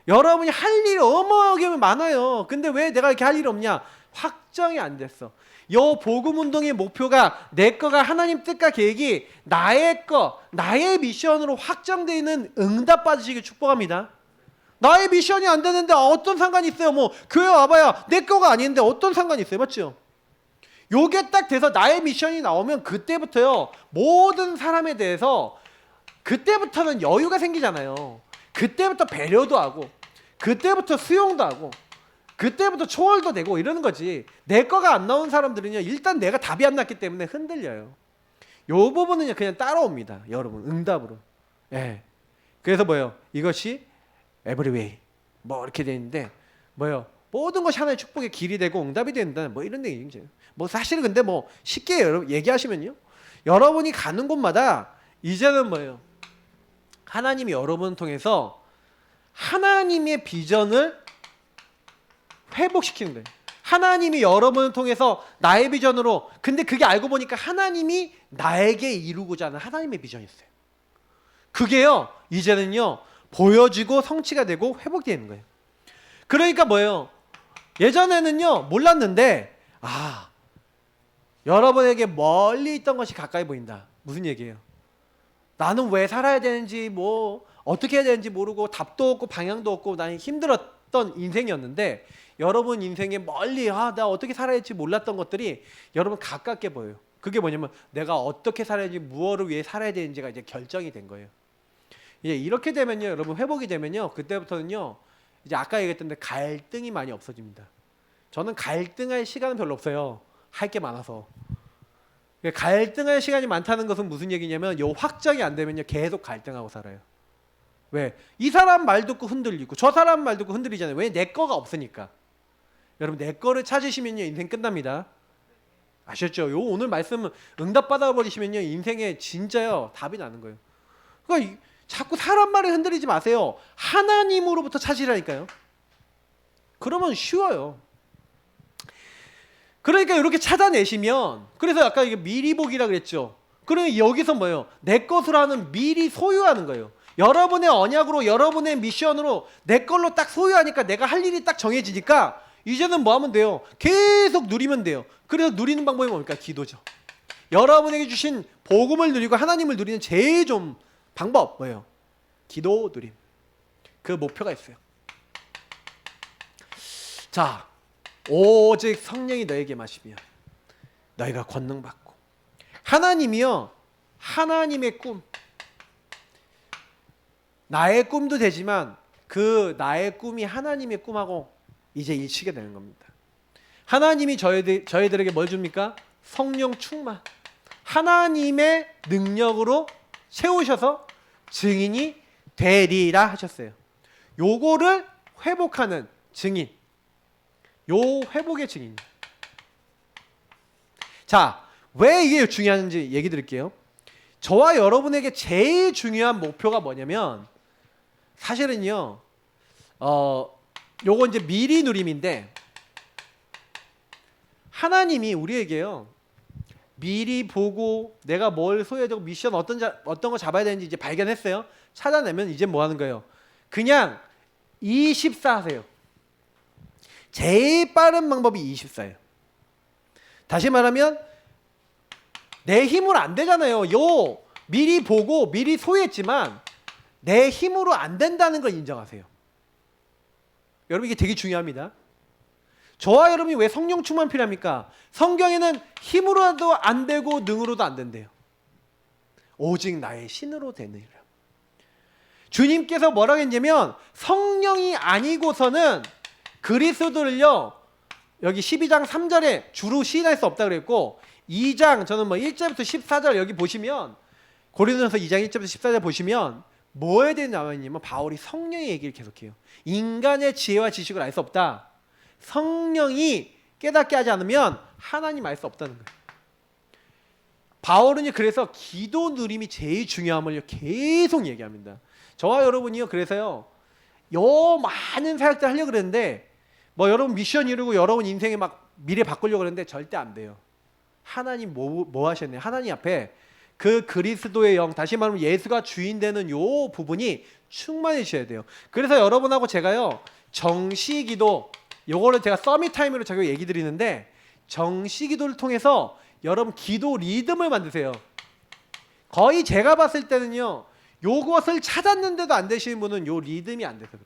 여러분이 할 일이 어마어마하게 많아요. 근데 왜 내가 이렇게 할 일이 없냐? 확정이 안 됐어. 요 복음 운동의 목표가 내 거가 하나님 뜻과 계획이 나의 거, 나의 미션으로 확정되어 있는 응답 받으시길 축복합니다. 나의 미션이 안 되는데 어떤 상관이 있어요? 뭐 교회 와봐야 내 거가 아닌데 어떤 상관이 있어요? 맞죠? 요게 딱 돼서 나의 미션이 나오면 그때부터요, 모든 사람에 대해서 그때부터는 여유가 생기잖아요. 그때부터 배려도 하고, 그때부터 수용도 하고, 그때부터 초월도 되고 이러는 거지. 내 거가 안 나온 사람들은요, 일단 내가 답이 안 났기 때문에 흔들려요. 요 부분은요 그냥 따라옵니다, 여러분. 응답으로. 예. 그래서 뭐예요? 이것이 every 뭐 이렇게 돼 있는데 뭐예요? 모든 것이 하나의 축복의 길이 되고 응답이 된다는 뭐 이런 얘기죠. 뭐 사실은 근데 뭐 쉽게 여러분 얘기하시면요, 여러분이 가는 곳마다 이제는 뭐예요? 하나님이 여러분을 통해서 하나님의 비전을 회복시키는 거예요. 하나님이 여러분을 통해서 나의 비전으로, 근데 그게 알고 보니까 하나님이 나에게 이루고자 하는 하나님의 비전이었어요. 그게요 이제는요 보여지고 성취가 되고 회복되는 거예요. 그러니까 뭐예요? 예전에는요 몰랐는데 여러분에게 멀리 있던 것이 가까이 보인다. 무슨 얘기예요? 나는 왜 살아야 되는지, 뭐 어떻게 해야 되는지 모르고 답도 없고 방향도 없고 나는 힘들었던 인생이었는데, 여러분 인생에 멀리 나 어떻게 살아야 할지 몰랐던 것들이 여러분 가깝게 보여요. 그게 뭐냐면 내가 어떻게 살아야지, 무엇을 위해 살아야 되는지가 이제 결정이 된 거예요. 이제 이렇게 되면요 여러분, 회복이 되면요 그때부터는요 이제 아까 얘기했던데 갈등이 많이 없어집니다. 저는 갈등할 시간은 별로 없어요. 할 게 많아서. 갈등할 시간이 많다는 것은 무슨 얘기냐면, 요 확정이 안 되면요 계속 갈등하고 살아요. 왜? 이 사람 말 듣고 흔들리고 저 사람 말 듣고 흔들리잖아요. 왜? 내 거가 없으니까. 여러분 내 거를 찾으시면요 인생 끝납니다. 아셨죠? 요 오늘 말씀 응답 받아버리시면요 인생에 진짜요 답이 나는 거예요. 그러니까 자꾸 사람 말에 흔들리지 마세요. 하나님으로부터 찾으라니까요. 그러면 쉬워요. 그러니까 이렇게 찾아내시면, 그래서 아까 이게 미리 보기라 그랬죠. 그러면 여기서 뭐예요? 내 것으로 하는 미리 소유하는 거예요. 여러분의 언약으로, 여러분의 미션으로 내 걸로 딱 소유하니까 내가 할 일이 딱 정해지니까 이제는 뭐 하면 돼요? 계속 누리면 돼요. 그래서 누리는 방법이 뭡니까? 기도죠. 여러분에게 주신 복음을 누리고 하나님을 누리는 제일 좀 방법 뭐예요? 기도 누림. 그 목표가 있어요. 자, 오직 성령이 너에게 마시면 너희가 권능 받고. 하나님이요 하나님의 꿈, 나의 꿈도 되지만 그 나의 꿈이 하나님의 꿈하고 이제 일치게 되는 겁니다. 하나님이 저희들에게 뭘 줍니까? 성령 충만, 하나님의 능력으로 세우셔서 증인이 되리라 하셨어요. 요거를 회복하는 증인, 요 회복의 증인. 자, 왜 이게 중요한지 얘기 드릴게요. 저와 여러분에게 제일 중요한 목표가 뭐냐면, 사실은요 요거 이제 미리 누림인데, 하나님이 우리에게요 미리 보고 내가 뭘 소유해야 되고 미션 어떤 거 잡아야 되는지 이제 발견했어요. 찾아내면 이제 뭐 하는 거예요? 그냥 24 하세요. 제일 빠른 방법이 24예요. 다시 말하면 내 힘으로 안 되잖아요. 요 미리 보고 미리 소유했지만 내 힘으로 안 된다는 걸 인정하세요. 여러분 이게 되게 중요합니다. 저와 여러분이 왜 성령 충만 필요합니까? 성경에는 힘으로도 안 되고 능으로도 안 된대요. 오직 나의 신으로 되느니라. 주님께서 뭐라고 했냐면, 성령이 아니고서는 그리스도를요 여기 12장 3절에 주로 시인할 수 없다 그랬고, 2장 저는 뭐 1절부터 14절 여기 보시면, 고린도전서 2장 1절부터 14절 보시면 뭐에 대해 나와 있냐면 바울이 성령의 얘기를 계속해요. 인간의 지혜와 지식을 알 수 없다. 성령이 깨닫게 하지 않으면 하나님 알 수 없다는 거예요. 바울은요 그래서 기도 누림이 제일 중요함을 계속 얘기합니다. 저와 여러분이요 그래서요 요 많은 사역들 하려고 그랬는데, 뭐 여러분 미션 이루고 여러분 인생에 막 미래 바꾸려고 그랬는데 절대 안 돼요. 하나님 뭐 하셨네요? 하나님 앞에 그 그리스도의 영, 다시 말하면 예수가 주인 되는 요 부분이 충만해지셔야 돼요. 그래서 여러분하고 제가요 정시기도 요거를 제가 서밋 타임으로 제가 얘기 드리는데, 정시 기도를 통해서 여러분 기도 리듬을 만드세요. 거의 제가 봤을 때는요, 요것을 찾았는데도 안 되시는 분은 요 리듬이 안 돼서 그래요.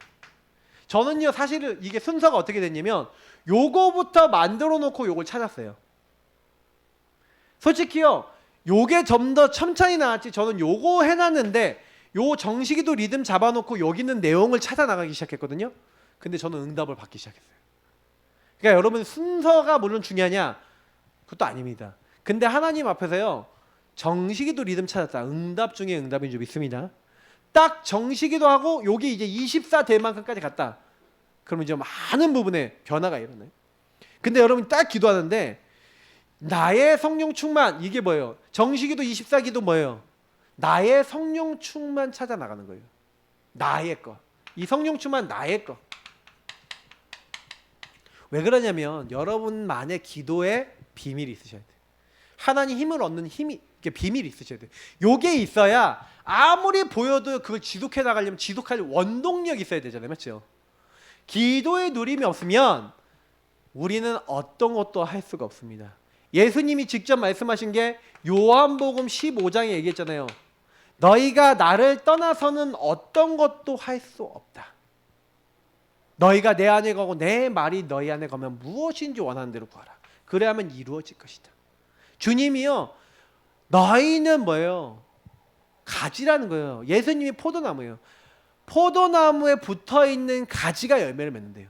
저는요 사실은 이게 순서가 어떻게 됐냐면, 요거부터 만들어 놓고 요걸 찾았어요. 솔직히요, 요게 좀 더 천천히 나왔지, 저는 요거 해놨는데 요 정식이도 리듬 잡아놓고 여기 있는 내용을 찾아 나가기 시작했거든요. 근데 저는 응답을 받기 시작했어요. 그러니까 여러분, 순서가 물론 중요하냐? 그것도 아닙니다. 근데 하나님 앞에서요, 정식이도 리듬 찾았다, 응답 중에 응답인 줄 믿습니다. 딱 정식이도 하고 여기 이제 24 될 만큼까지 갔다, 그러면 이제 많은 부분에 변화가 일어나요. 근데 여러분이 딱 기도하는데 나의 성령 충만, 이게 뭐예요? 정식이도 24기도 뭐예요? 나의 성령 충만 찾아 나가는 거예요. 나의 거. 이 성령 충만 나의 거. 왜 그러냐면 여러분만의 기도에 비밀이 있으셔야 돼요. 하나님 힘을 얻는 힘이, 비밀이 있으셔야 돼요. 요게 있어야 아무리 보여도 그걸 지속해 나가려면 지속할 원동력이 있어야 되잖아요. 맞죠? 기도의 누림이 없으면 우리는 어떤 것도 할 수가 없습니다. 예수님이 직접 말씀하신 게 요한복음 15장에 얘기했잖아요. 너희가 나를 떠나서는 어떤 것도 할 수 없다. 너희가 내 안에 거고 내 말이 너희 안에 거면 무엇인지 원하는 대로 구하라. 그래야만 이루어질 것이다. 주님이요, 너희는 뭐예요? 가지라는 거예요. 예수님이 포도나무예요. 포도나무에 붙어있는 가지가 열매를 맺는데요.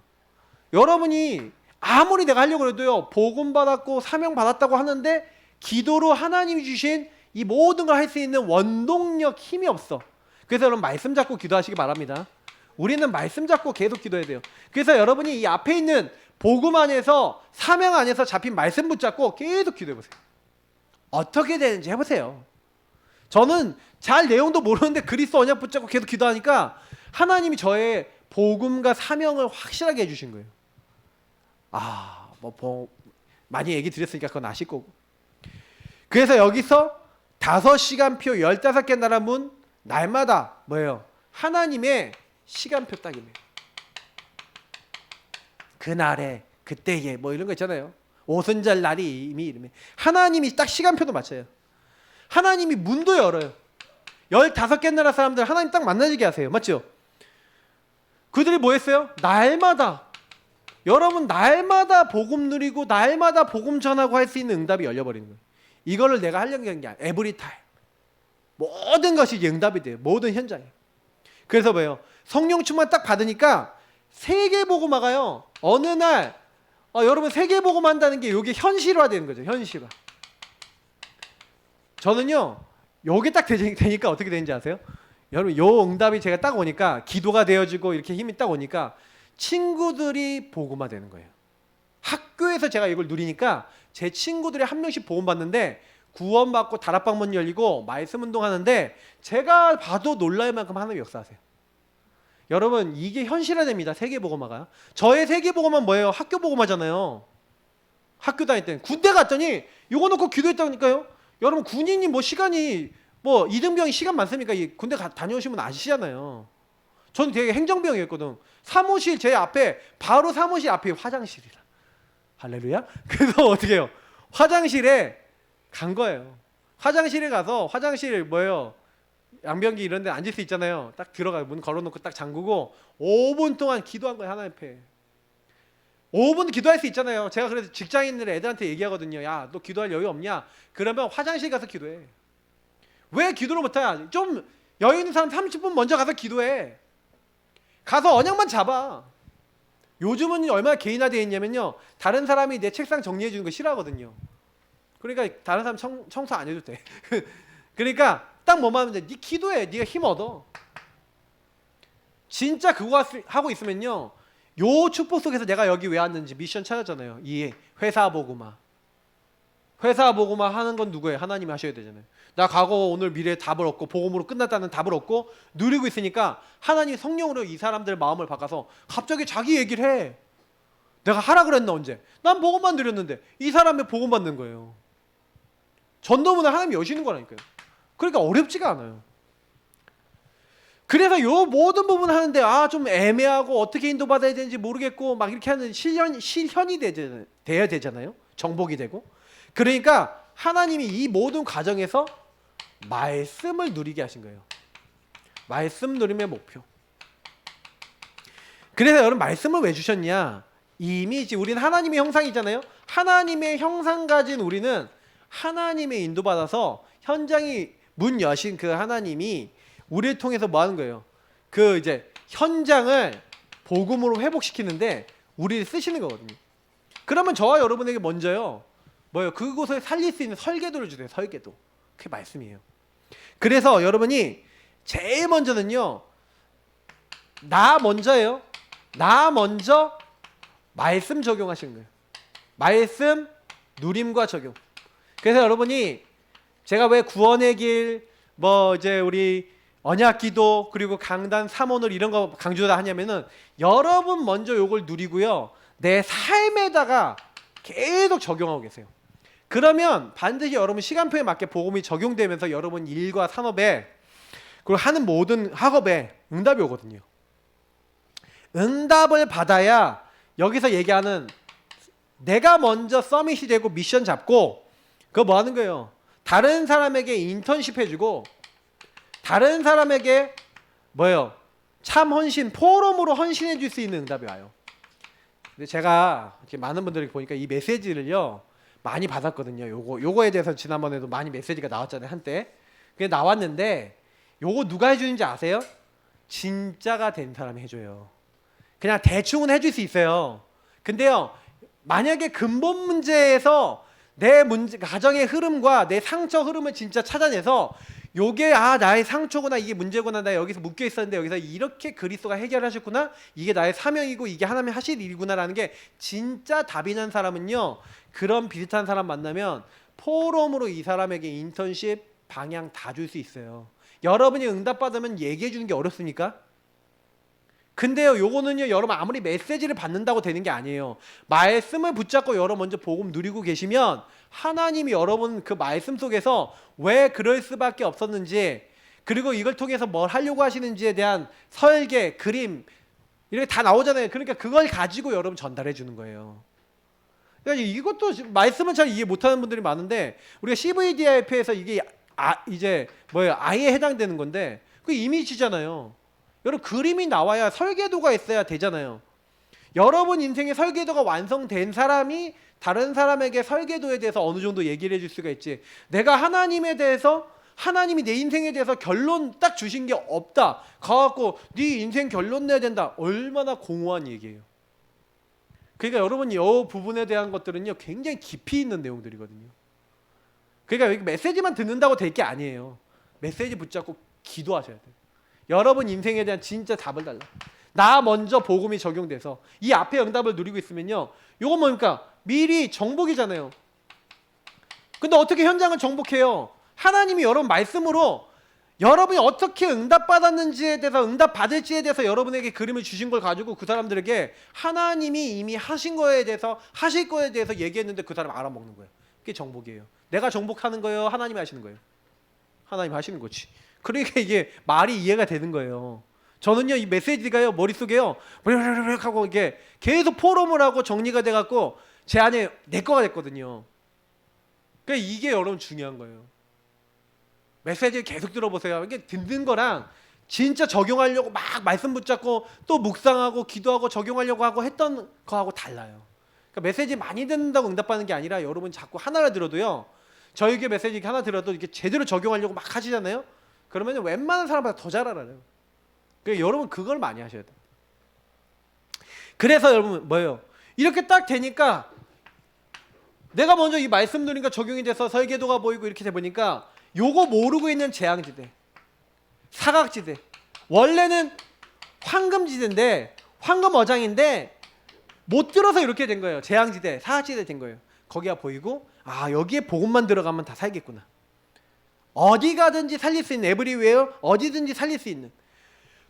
여러분이 아무리 내가 하려고 해도요, 복음 받았고 사명 받았다고 하는데 기도로 하나님이 주신 이 모든 걸 할 수 있는 원동력, 힘이 없어. 그래서 여러분 말씀 잡고 기도하시기 바랍니다. 우리는 말씀 잡고 계속 기도해야 돼요. 그래서 여러분이 이 앞에 있는 복음 안에서, 사명 안에서 잡힌 말씀 붙잡고 계속 기도해보세요. 어떻게 되는지 해보세요. 저는 잘 내용도 모르는데 그리스도 언약 붙잡고 계속 기도하니까 하나님이 저의 복음과 사명을 확실하게 해주신 거예요. 많이 얘기 드렸으니까 그건 아실 거고. 그래서 여기서 5시간표 15개 나라 문, 날마다 뭐예요? 하나님의 시간표 딱이네요. 그날에, 그때에, 뭐 이런 거 있잖아요. 오순절 날이 이미 이름에 하나님이 딱 시간표도 맞춰요. 하나님이 문도 열어요. 15개 나라 사람들 하나님 딱 만나지게 하세요. 맞죠? 그들이 뭐 했어요? 날마다, 여러분 날마다 복음 누리고 날마다 복음 전하고 할 수 있는 응답이 열려버리는 거예요. 이거를 내가 하려는 게 아니라 에브리 타임, 모든 것이 응답이 돼요. 모든 현장에. 그래서 뭐예요? 성령 충만 딱 받으니까 세계복음화가요, 어느 날 여러분 세계복음 한다는 게 이게 현실화되는 거죠. 현실화. 저는요, 요게 딱 되니까 어떻게 되는지 아세요? 여러분, 요 응답이 제가 딱 오니까, 기도가 되어지고 이렇게 힘이 딱 오니까 친구들이 복음화 되는 거예요. 학교에서 제가 이걸 누리니까 제 친구들이 한 명씩 복음 받는데 구원받고 다락방문 열리고 말씀 운동하는데 제가 봐도 놀랄 만큼 하나님 역사하세요. 여러분, 이게 현실화됩니다. 세계복음화가. 저의 세계복음화는 뭐예요? 학교 복음화잖아요. 학교 다닐 때는. 군대 갔더니 이거 놓고 기도했다니까요. 여러분, 군인이 뭐 시간이, 뭐 이등병이 시간 많습니까? 군대 다녀오신 분 아시잖아요. 저는 되게 행정병이었거든. 사무실 제 앞에, 바로 사무실 앞에 화장실이라. 할렐루야. 그래서 어떻게 해요? 화장실에 간 거예요. 화장실에 가서, 화장실 뭐예요? 양변기 이런 데 앉을 수 있잖아요. 딱 들어가요. 문 걸어놓고 딱 잠그고 5분 동안 기도한 거예요. 하나님 앞에. 5분 기도할 수 있잖아요. 제가 그래서 직장인들 애들한테 얘기하거든요. 야, 너 기도할 여유 없냐? 그러면 화장실 가서 기도해. 왜 기도를 못하냐? 좀 여유 있는 사람 30분 먼저 가서 기도해. 가서 언약만 잡아. 요즘은 얼마나 개인화되어 있냐면요, 다른 사람이 내 책상 정리해 주는 거 싫어하거든요. 그러니까 다른 사람 청소 안 해도 돼. 그러니까 딱 뭐만 하면 돼. 네 기도해. 네가 힘 얻어. 진짜 그거 하고 있으면요, 요 축복 속에서 내가 여기 왜 왔는지 미션 찾았잖아요. 이 회사 복음화. 회사 복음화 하는 건 누구예요? 하나님이 하셔야 되잖아요. 나 과거 오늘 미래 답을 얻고 복음으로 끝났다는 답을 얻고 누리고 있으니까 하나님 성령으로 이 사람들 마음을 바꿔서 갑자기 자기 얘기를 해. 내가 하라 그랬나 언제? 난 복음만 누렸는데 이 사람이 복음 받는 거예요. 전도문을 하나님이 여시는 거라니까요. 그러니까 어렵지가 않아요. 그래서 요 모든 부분 하는데 좀 애매하고 어떻게 인도받아야 되는지 모르겠고 막 이렇게 하는 실현이 돼야 되잖아요. 정복이 되고. 그러니까 하나님이 이 모든 과정에서 말씀을 누리게 하신 거예요. 말씀 누림의 목표. 그래서 여러분 말씀을 왜 주셨냐? 이미 이제 우리는 하나님의 형상이잖아요. 하나님의 형상 가진 우리는 하나님의 인도받아서 현장이 문 여신 그 하나님이 우리를 통해서 뭐 하는 거예요? 그 이제 현장을 복음으로 회복시키는데 우리를 쓰시는 거거든요. 그러면 저와 여러분에게 먼저요. 뭐예요? 그곳을 살릴 수 있는 설계도를 주세요. 설계도. 그게 말씀이에요. 그래서 여러분이 제일 먼저는요. 나 먼저예요. 나 먼저 말씀 적용하시는 거예요. 말씀 누림과 적용. 그래서 여러분이 제가 왜 구원의 길, 뭐 이제 우리 언약기도 그리고 강단 삼원을 이런 거 강조다 하냐면은 여러분 먼저 요걸 누리고요. 내 삶에다가 계속 적용하고 계세요. 그러면 반드시 여러분 시간표에 맞게 복음이 적용되면서 여러분 일과 산업에 그리고 하는 모든 학업에 응답이 오거든요. 응답을 받아야 여기서 얘기하는 내가 먼저 서밋이 되고 미션 잡고 그거 뭐 하는 거예요? 다른 사람에게 인턴십 해주고 다른 사람에게 뭐예요? 참 헌신, 포럼으로 헌신해 줄 수 있는 응답이 와요. 근데 제가 이렇게 많은 분들이 보니까 이 메시지를요 많이 받았거든요. 요거에 대해서 지난번에도 많이 메시지가 나왔잖아요. 한때 그게 나왔는데 요거 누가 해주는지 아세요? 진짜가 된 사람이 해줘요. 그냥 대충은 해줄 수 있어요. 근데요 만약에 근본 문제에서 내 문제, 가정의 흐름과 내 상처 흐름을 진짜 찾아내서 요게 나의 상처구나, 이게 문제구나, 나 여기서 묶여 있었는데 여기서 이렇게 그리스도가 해결하셨구나, 이게 나의 사명이고 이게 하나님이 하실 일이구나라는 게 진짜 답이 난 사람은요 그런 비슷한 사람 만나면 포럼으로 이 사람에게 인턴십 방향 다 줄 수 있어요. 여러분이 응답받으면 얘기해 주는 게 어렵습니까? 근데요 요거는요 여러분 아무리 메시지를 받는다고 되는 게 아니에요. 말씀을 붙잡고 여러분 먼저 복음 누리고 계시면 하나님이 여러분 그 말씀 속에서 왜 그럴 수밖에 없었는지 그리고 이걸 통해서 뭘 하려고 하시는지에 대한 설계, 그림 이렇게 다 나오잖아요. 그러니까 그걸 가지고 여러분 전달해 주는 거예요. 그러니까 이것도 말씀은 잘 이해 못하는 분들이 많은데 우리가 CVDIP에서 이게 이제 뭐예요? 아예 해당되는 건데 그 이미지잖아요. 여러분 그림이 나와야 설계도가 있어야 되잖아요. 여러분 인생의 설계도가 완성된 사람이 다른 사람에게 설계도에 대해서 어느 정도 얘기를 해줄 수가 있지. 내가 하나님에 대해서 하나님이 내 인생에 대해서 결론 딱 주신 게 없다. 가갖고 네 인생 결론 내야 된다. 얼마나 공허한 얘기예요. 그러니까 여러분 이 부분에 대한 것들은요 굉장히 깊이 있는 내용들이거든요. 그러니까 메시지만 듣는다고 될 게 아니에요. 메시지 붙잡고 기도하셔야 돼요. 여러분 인생에 대한 진짜 답을 달라. 나 먼저 복음이 적용돼서 이 앞에 응답을 누리고 있으면요 요건 뭡니까? 미리 정복이잖아요. 근데 어떻게 현장을 정복해요? 하나님이 여러분 말씀으로 여러분이 어떻게 응답받았는지에 대해서 응답받을지에 대해서 여러분에게 그림을 주신 걸 가지고 그 사람들에게 하나님이 이미 하신 거에 대해서 하실 거에 대해서 얘기했는데 그 사람 알아먹는 거예요. 그게 정복이에요. 내가 정복하는 거예요? 하나님이 하시는 거예요? 하나님이 하시는 거지. 그러니까 이게 말이 이해가 되는 거예요. 저는요 이 메시지가요 머릿속에요 하고 이게 계속 포럼을 하고 정리가 돼갖고 제 안에 내 거가 됐거든요. 그러니까 이게 여러분 중요한 거예요. 메시지 계속 들어보세요. 이게 듣는 거랑 진짜 적용하려고 막 말씀 붙잡고 또 묵상하고 기도하고 적용하려고 하고 했던 거하고 달라요. 그러니까 메시지 많이 듣는다고 응답받는 게 아니라 여러분 자꾸 하나를 들어도요 저에게 메시지 하나 들어도 이렇게 제대로 적용하려고 막 하시잖아요. 그러면 웬만한 사람보다 더 잘 알아요. 그러니까 여러분 그걸 많이 하셔야 돼요. 그래서 여러분 뭐예요? 이렇게 딱 되니까 내가 먼저 이 말씀 누리니까 적용이 돼서 설계도가 보이고 이렇게 돼 보니까 요거 모르고 있는 재앙지대, 사각지대, 원래는 황금지대인데 황금어장인데 못 들어서 이렇게 된 거예요. 재앙지대, 사각지대 된 거예요. 거기가 보이고 여기에 복음만 들어가면 다 살겠구나. 어디 가든지 살릴 수 있는 에브리웨어 어디든지 살릴 수 있는.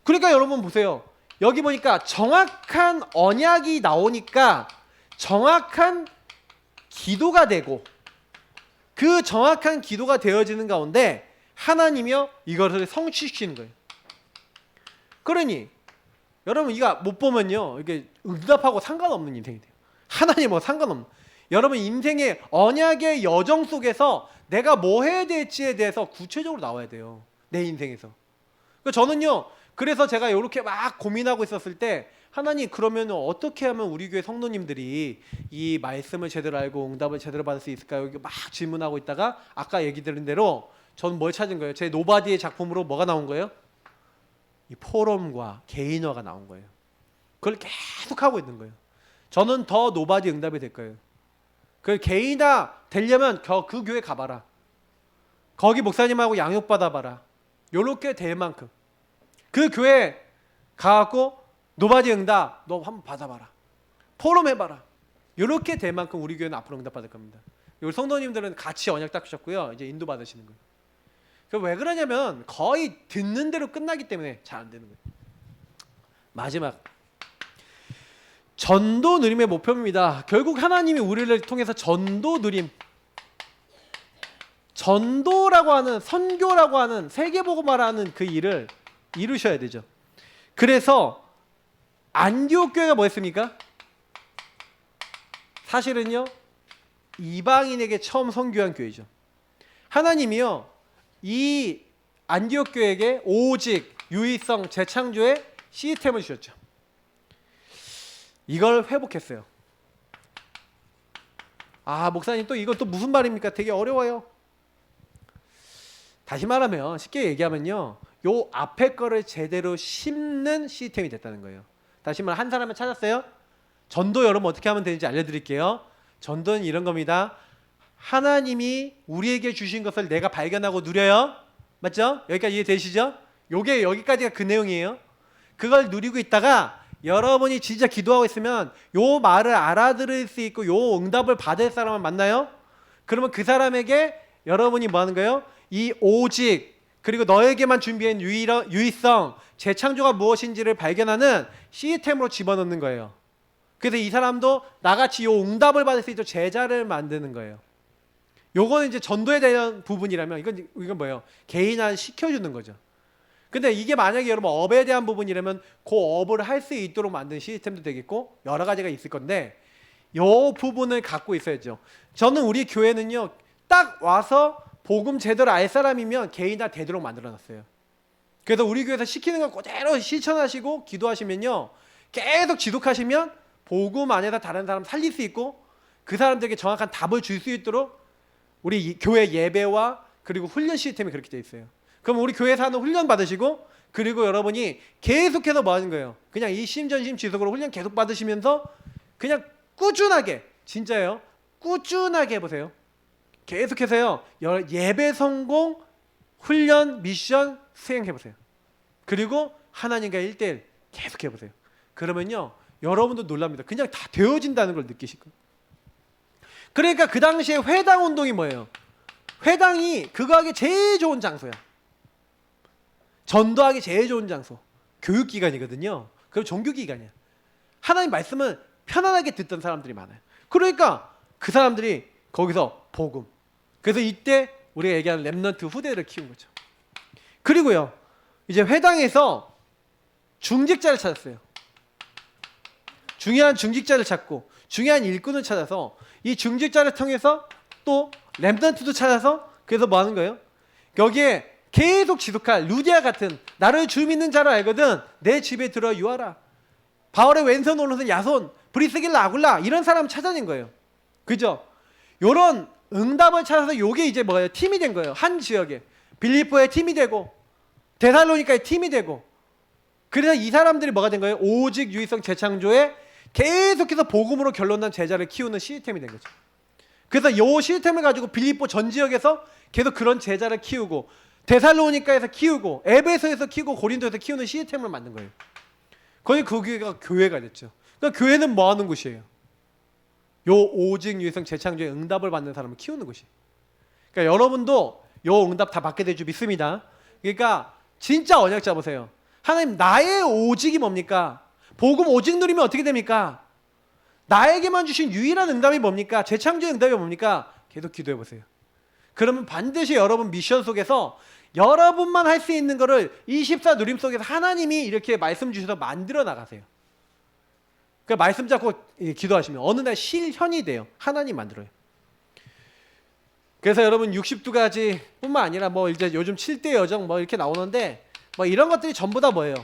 그러니까 여러분 보세요. 여기 보니까 정확한 언약이 나오니까 정확한 기도가 되고 그 정확한 기도가 되어지는 가운데 하나님이요 이것을 성취시키는 거예요. 그러니 여러분 이거 못 보면요, 이게 응답하고 상관없는 인생이 돼요. 하나님하고 상관없는. 여러분 인생의 언약의 여정 속에서 내가 뭐 해야 될지에 대해서 구체적으로 나와야 돼요. 내 인생에서. 저는요, 그래서 제가 이렇게 막 고민하고 있었을 때 하나님, 그러면 어떻게 하면 우리 교회 성도님들이 이 말씀을 제대로 알고 응답을 제대로 받을 수 있을까요? 이렇게 막 질문하고 있다가 아까 얘기 드린 대로 저는 뭘 찾은 거예요? 제 노바디의 작품으로 뭐가 나온 거예요? 이 포럼과 개인화가 나온 거예요. 그걸 계속 하고 있는 거예요. 저는 더 노바디 응답이 될 거예요. 그 개인화 되려면 그 교회 가봐라. 거기 목사님하고 양육 받아봐라. 요렇게 될 만큼 그 교회 가갖고 노바디 응답 너 한번 받아봐라. 포럼 해봐라. 요렇게 될 만큼 우리 교회는 앞으로 응답 받을 겁니다. 우리 성도님들은 같이 언약 닦으셨고요. 이제 인도 받으시는 거예요. 왜 그러냐면 거의 듣는 대로 끝나기 때문에 잘 안 되는 거예요. 마지막, 전도 누림의 목표입니다. 결국 하나님이 우리를 통해서 전도 누림, 전도라고 하는, 선교라고 하는, 세계복음화라는 그 일을 이루셔야 되죠. 그래서 안디옥 교회가 뭐였습니까? 사실은요, 이방인에게 처음 선교한 교회죠. 하나님이요, 이 안디옥 교회에게 오직 유의성 재창조의 시스템을 주셨죠. 이걸 회복했어요. 아, 목사님 또 이건 또 무슨 말입니까? 되게 어려워요. 다시 말하면, 쉽게 얘기하면요, 요 앞에 거를 제대로 심는 시스템이 됐다는 거예요. 다시 말하면 한 사람을 찾았어요. 전도 여러분 어떻게 하면 되는지 알려드릴게요. 전도는 이런 겁니다. 하나님이 우리에게 주신 것을 내가 발견하고 누려요. 맞죠? 여기까지 이해되시죠? 요게 여기까지가 그 내용이에요. 그걸 누리고 있다가 여러분이 진짜 기도하고 있으면 요 말을 알아들을 수 있고 요 응답을 받을 사람을 만나요. 그러면 그 사람에게 여러분이 뭐 하는 거예요? 이 오직, 그리고 너에게만 준비한 유의성, 재창조가 무엇인지를 발견하는 시스템으로 집어넣는 거예요. 그래서 이 사람도 나같이 요 응답을 받을 수 있도록 제자를 만드는 거예요. 요거는 이제 전도에 대한 부분이라면 이건 뭐예요? 개인화 시켜주는 거죠. 근데 이게 만약에 여러분 업에 대한 부분이라면 그 업을 할 수 있도록 만든 시스템도 되겠고 여러 가지가 있을 건데 요 부분을 갖고 있어야죠. 저는 우리 교회는요, 딱 와서 복음 제대로 알 사람이면 개인화 되도록 만들어놨어요. 그래서 우리 교회에서 시키는 거 그대로 실천하시고 기도하시면요, 계속 지속하시면 복음 안에서 다른 사람 살릴 수 있고 그 사람들에게 정확한 답을 줄 수 있도록 우리 교회 예배와 그리고 훈련 시스템이 그렇게 돼 있어요. 그럼 우리 교회에서 하는 훈련 받으시고, 그리고 여러분이 계속해서 뭐 하는 거예요? 그냥 이 심전심 지속으로 훈련 계속 받으시면서 그냥 꾸준하게, 진짜예요, 꾸준하게 해보세요. 계속해서요, 예배 성공, 훈련, 미션 수행해보세요. 그리고 하나님과 1대1 계속 해보세요. 그러면요, 여러분도 놀랍니다. 그냥 다 되어진다는 걸 느끼실 거예요. 그러니까 그 당시에 회당 운동이 뭐예요? 회당이 그거 하기 제일 좋은 장소야. 전도하기 제일 좋은 장소. 교육기관이거든요. 그리고 종교기관이야. 하나님 말씀은 편안하게 듣던 사람들이 많아요. 그러니까 그 사람들이 거기서 복음. 그래서 이때 우리가 얘기하는 렘넌트 후대를 키운 거죠. 그리고요, 이제 회당에서 중직자를 찾았어요. 중요한 중직자를 찾고 중요한 일꾼을 찾아서 이 중직자를 통해서 또 렘넌트도 찾아서, 그래서 뭐 하는 거예요? 여기에 계속 지속할 루디아 같은, 나를 주 믿는 자로 알거든 내 집에 들어 유하라. 바울의 왼손 오른손 야손, 브리스길라 아굴라, 이런 사람 찾아낸 거예요. 그죠? 요런 응답을 찾아서 요게 이제 뭐예요? 팀이 된 거예요. 한 지역에 빌립보의 팀이 되고 데살로니카의 팀이 되고, 그래서 이 사람들이 뭐가 된 거예요? 오직 유의성 재창조에 계속해서 복음으로 결론난 제자를 키우는 시스템이 된 거죠. 그래서 이 시스템을 가지고 빌립보 전 지역에서 계속 그런 제자를 키우고, 데살로니카에서 키우고, 에베소에서 키우고, 고린도에서 키우는 시스템을 만든 거예요. 거기 그 교회가 됐죠. 그러니까 교회는 뭐 하는 곳이에요? 요 오직 유의성 재창조의 응답을 받는 사람을 키우는 곳이에요. 그러니까 여러분도 요 응답 다 받게 될 줄 믿습니다. 그러니까 진짜 언약 잡으세요. 하나님, 나의 오직이 뭡니까? 복음 오직 누리면 어떻게 됩니까? 나에게만 주신 유일한 응답이 뭡니까? 재창조의 응답이 뭡니까? 계속 기도해 보세요. 그러면 반드시 여러분 미션 속에서 여러분만 할 수 있는 거를 24 누림 속에서 하나님이 이렇게 말씀 주셔서 만들어 나가세요. 그 말씀 잡고 기도하시면 어느 날 실현이 돼요. 하나님 만들어요. 그래서 여러분 60두가지 뿐만 아니라 뭐 이제 요즘 7대 여정 뭐 이렇게 나오는데 뭐 이런 것들이 전부 다 뭐예요?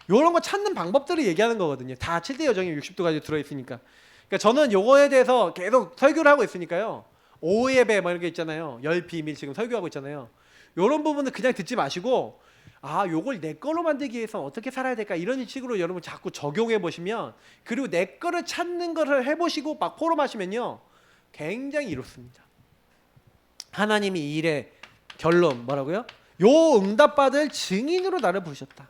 요런 거 찾는 방법들을 얘기하는 거거든요. 다 7대 여정에 60두가지 들어있으니까. 그러니까 저는 요거에 대해서 계속 설교를 하고 있으니까요. 오예배 뭐 이런 게 있잖아요. 열 비밀 지금 설교하고 있잖아요. 요런 부분은 그냥 듣지 마시고 아 요걸 내 거로 만들기 위해서 어떻게 살아야 될까 이런 식으로 여러분 자꾸 적용해 보시면 그리고 내 거를 찾는 거를 해보시고 막 포럼하시면요. 굉장히 이롭습니다. 하나님이 이 일의 결론 뭐라고요? 요 응답받을 증인으로 나를 부르셨다.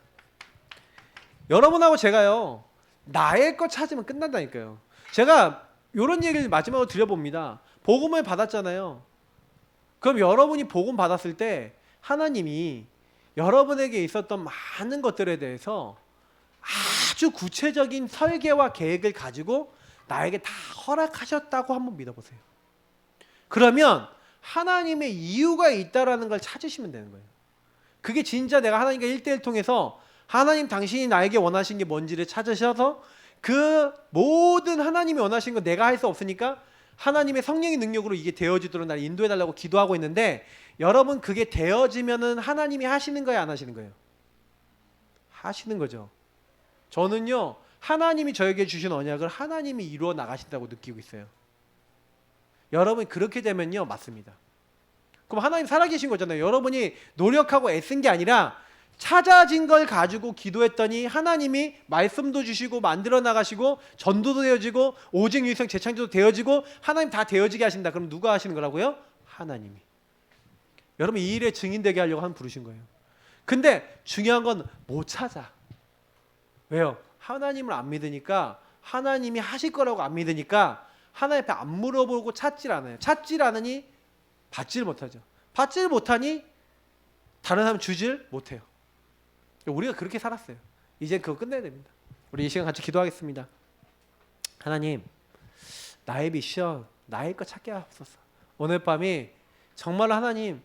여러분하고 제가요 나의 것 찾으면 끝난다니까요. 제가 이런 얘기를 마지막으로 드려봅니다. 복음을 받았잖아요. 그럼 여러분이 복음 받았을 때 하나님이 여러분에게 있었던 많은 것들에 대해서 아주 구체적인 설계와 계획을 가지고 나에게 다 허락하셨다고 한번 믿어보세요. 그러면 하나님의 이유가 있다라는 걸 찾으시면 되는 거예요. 그게 진짜 내가 하나님과 1대1 통해서 하나님 당신이 나에게 원하신 게 뭔지를 찾으셔서 그 모든 하나님이 원하신 거 내가 할 수 없으니까 하나님의 성령의 능력으로 이게 되어지도록 날 인도해달라고 기도하고 있는데 여러분 그게 되어지면은 하나님이 하시는 거예요, 안 하시는 거예요? 하시는 거죠. 저는요 하나님이 저에게 주신 언약을 하나님이 이루어 나가신다고 느끼고 있어요. 여러분 그렇게 되면요 맞습니다. 그럼 하나님 살아계신 거잖아요. 여러분이 노력하고 애쓴 게 아니라 찾아진 걸 가지고 기도했더니 하나님이 말씀도 주시고 만들어 나가시고 전도도 되어지고 오직 유일성 재창조도 되어지고 하나님 다 되어지게 하신다. 그럼 누가 하시는 거라고요? 하나님이. 여러분 이 일에 증인되게 하려고 하나님 부르신 거예요. 근데 중요한 건 못 찾아. 왜요? 하나님을 안 믿으니까 하나님이 하실 거라고 안 믿으니까 하나님 앞에 안 물어보고 찾질 않아요. 찾질 않으니 받질 못하죠. 받질 못하니 다른 사람 주질 못해요. 우리가 그렇게 살았어요. 이제 그거 끝내야 됩니다. 우리 이 시간 같이 기도하겠습니다. 하나님, 나의 미션, 나의 것 찾게 하옵소서. 오늘 밤이 정말 하나님,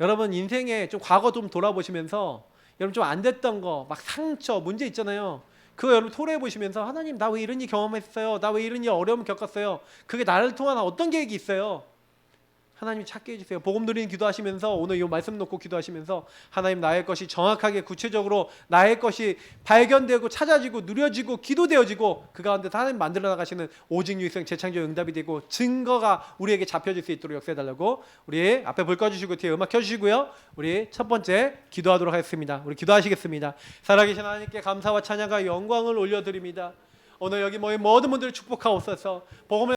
여러분 인생에 좀 과거 좀 돌아보시면서 여러분 좀 안 됐던 거, 막 상처, 문제 있잖아요. 그거 여러분 토로해 보시면서 하나님 나 왜 이런 일 경험했어요? 나 왜 이런 일 어려움 겪었어요? 그게 나를 통한 어떤 계획이 있어요? 하나님 찾게 해주세요. 복음 드리는 기도하시면서 오늘 이 말씀 놓고 기도하시면서 하나님 나의 것이 정확하게 구체적으로 나의 것이 발견되고 찾아지고 누려지고 기도되어지고 그 가운데 하나님 만들어 나가시는 오직 유일성 재창조 응답이 되고 증거가 우리에게 잡혀질 수 있도록 역사해달라고 우리 앞에 불 꺼주시고 뒤에 음악 켜주시고요. 우리 첫 번째 기도하도록 하겠습니다. 우리 기도하시겠습니다. 살아계신 하나님께 감사와 찬양과 영광을 올려드립니다. 오늘 여기 모인 모든 분들을 축복하옵소서. 복음을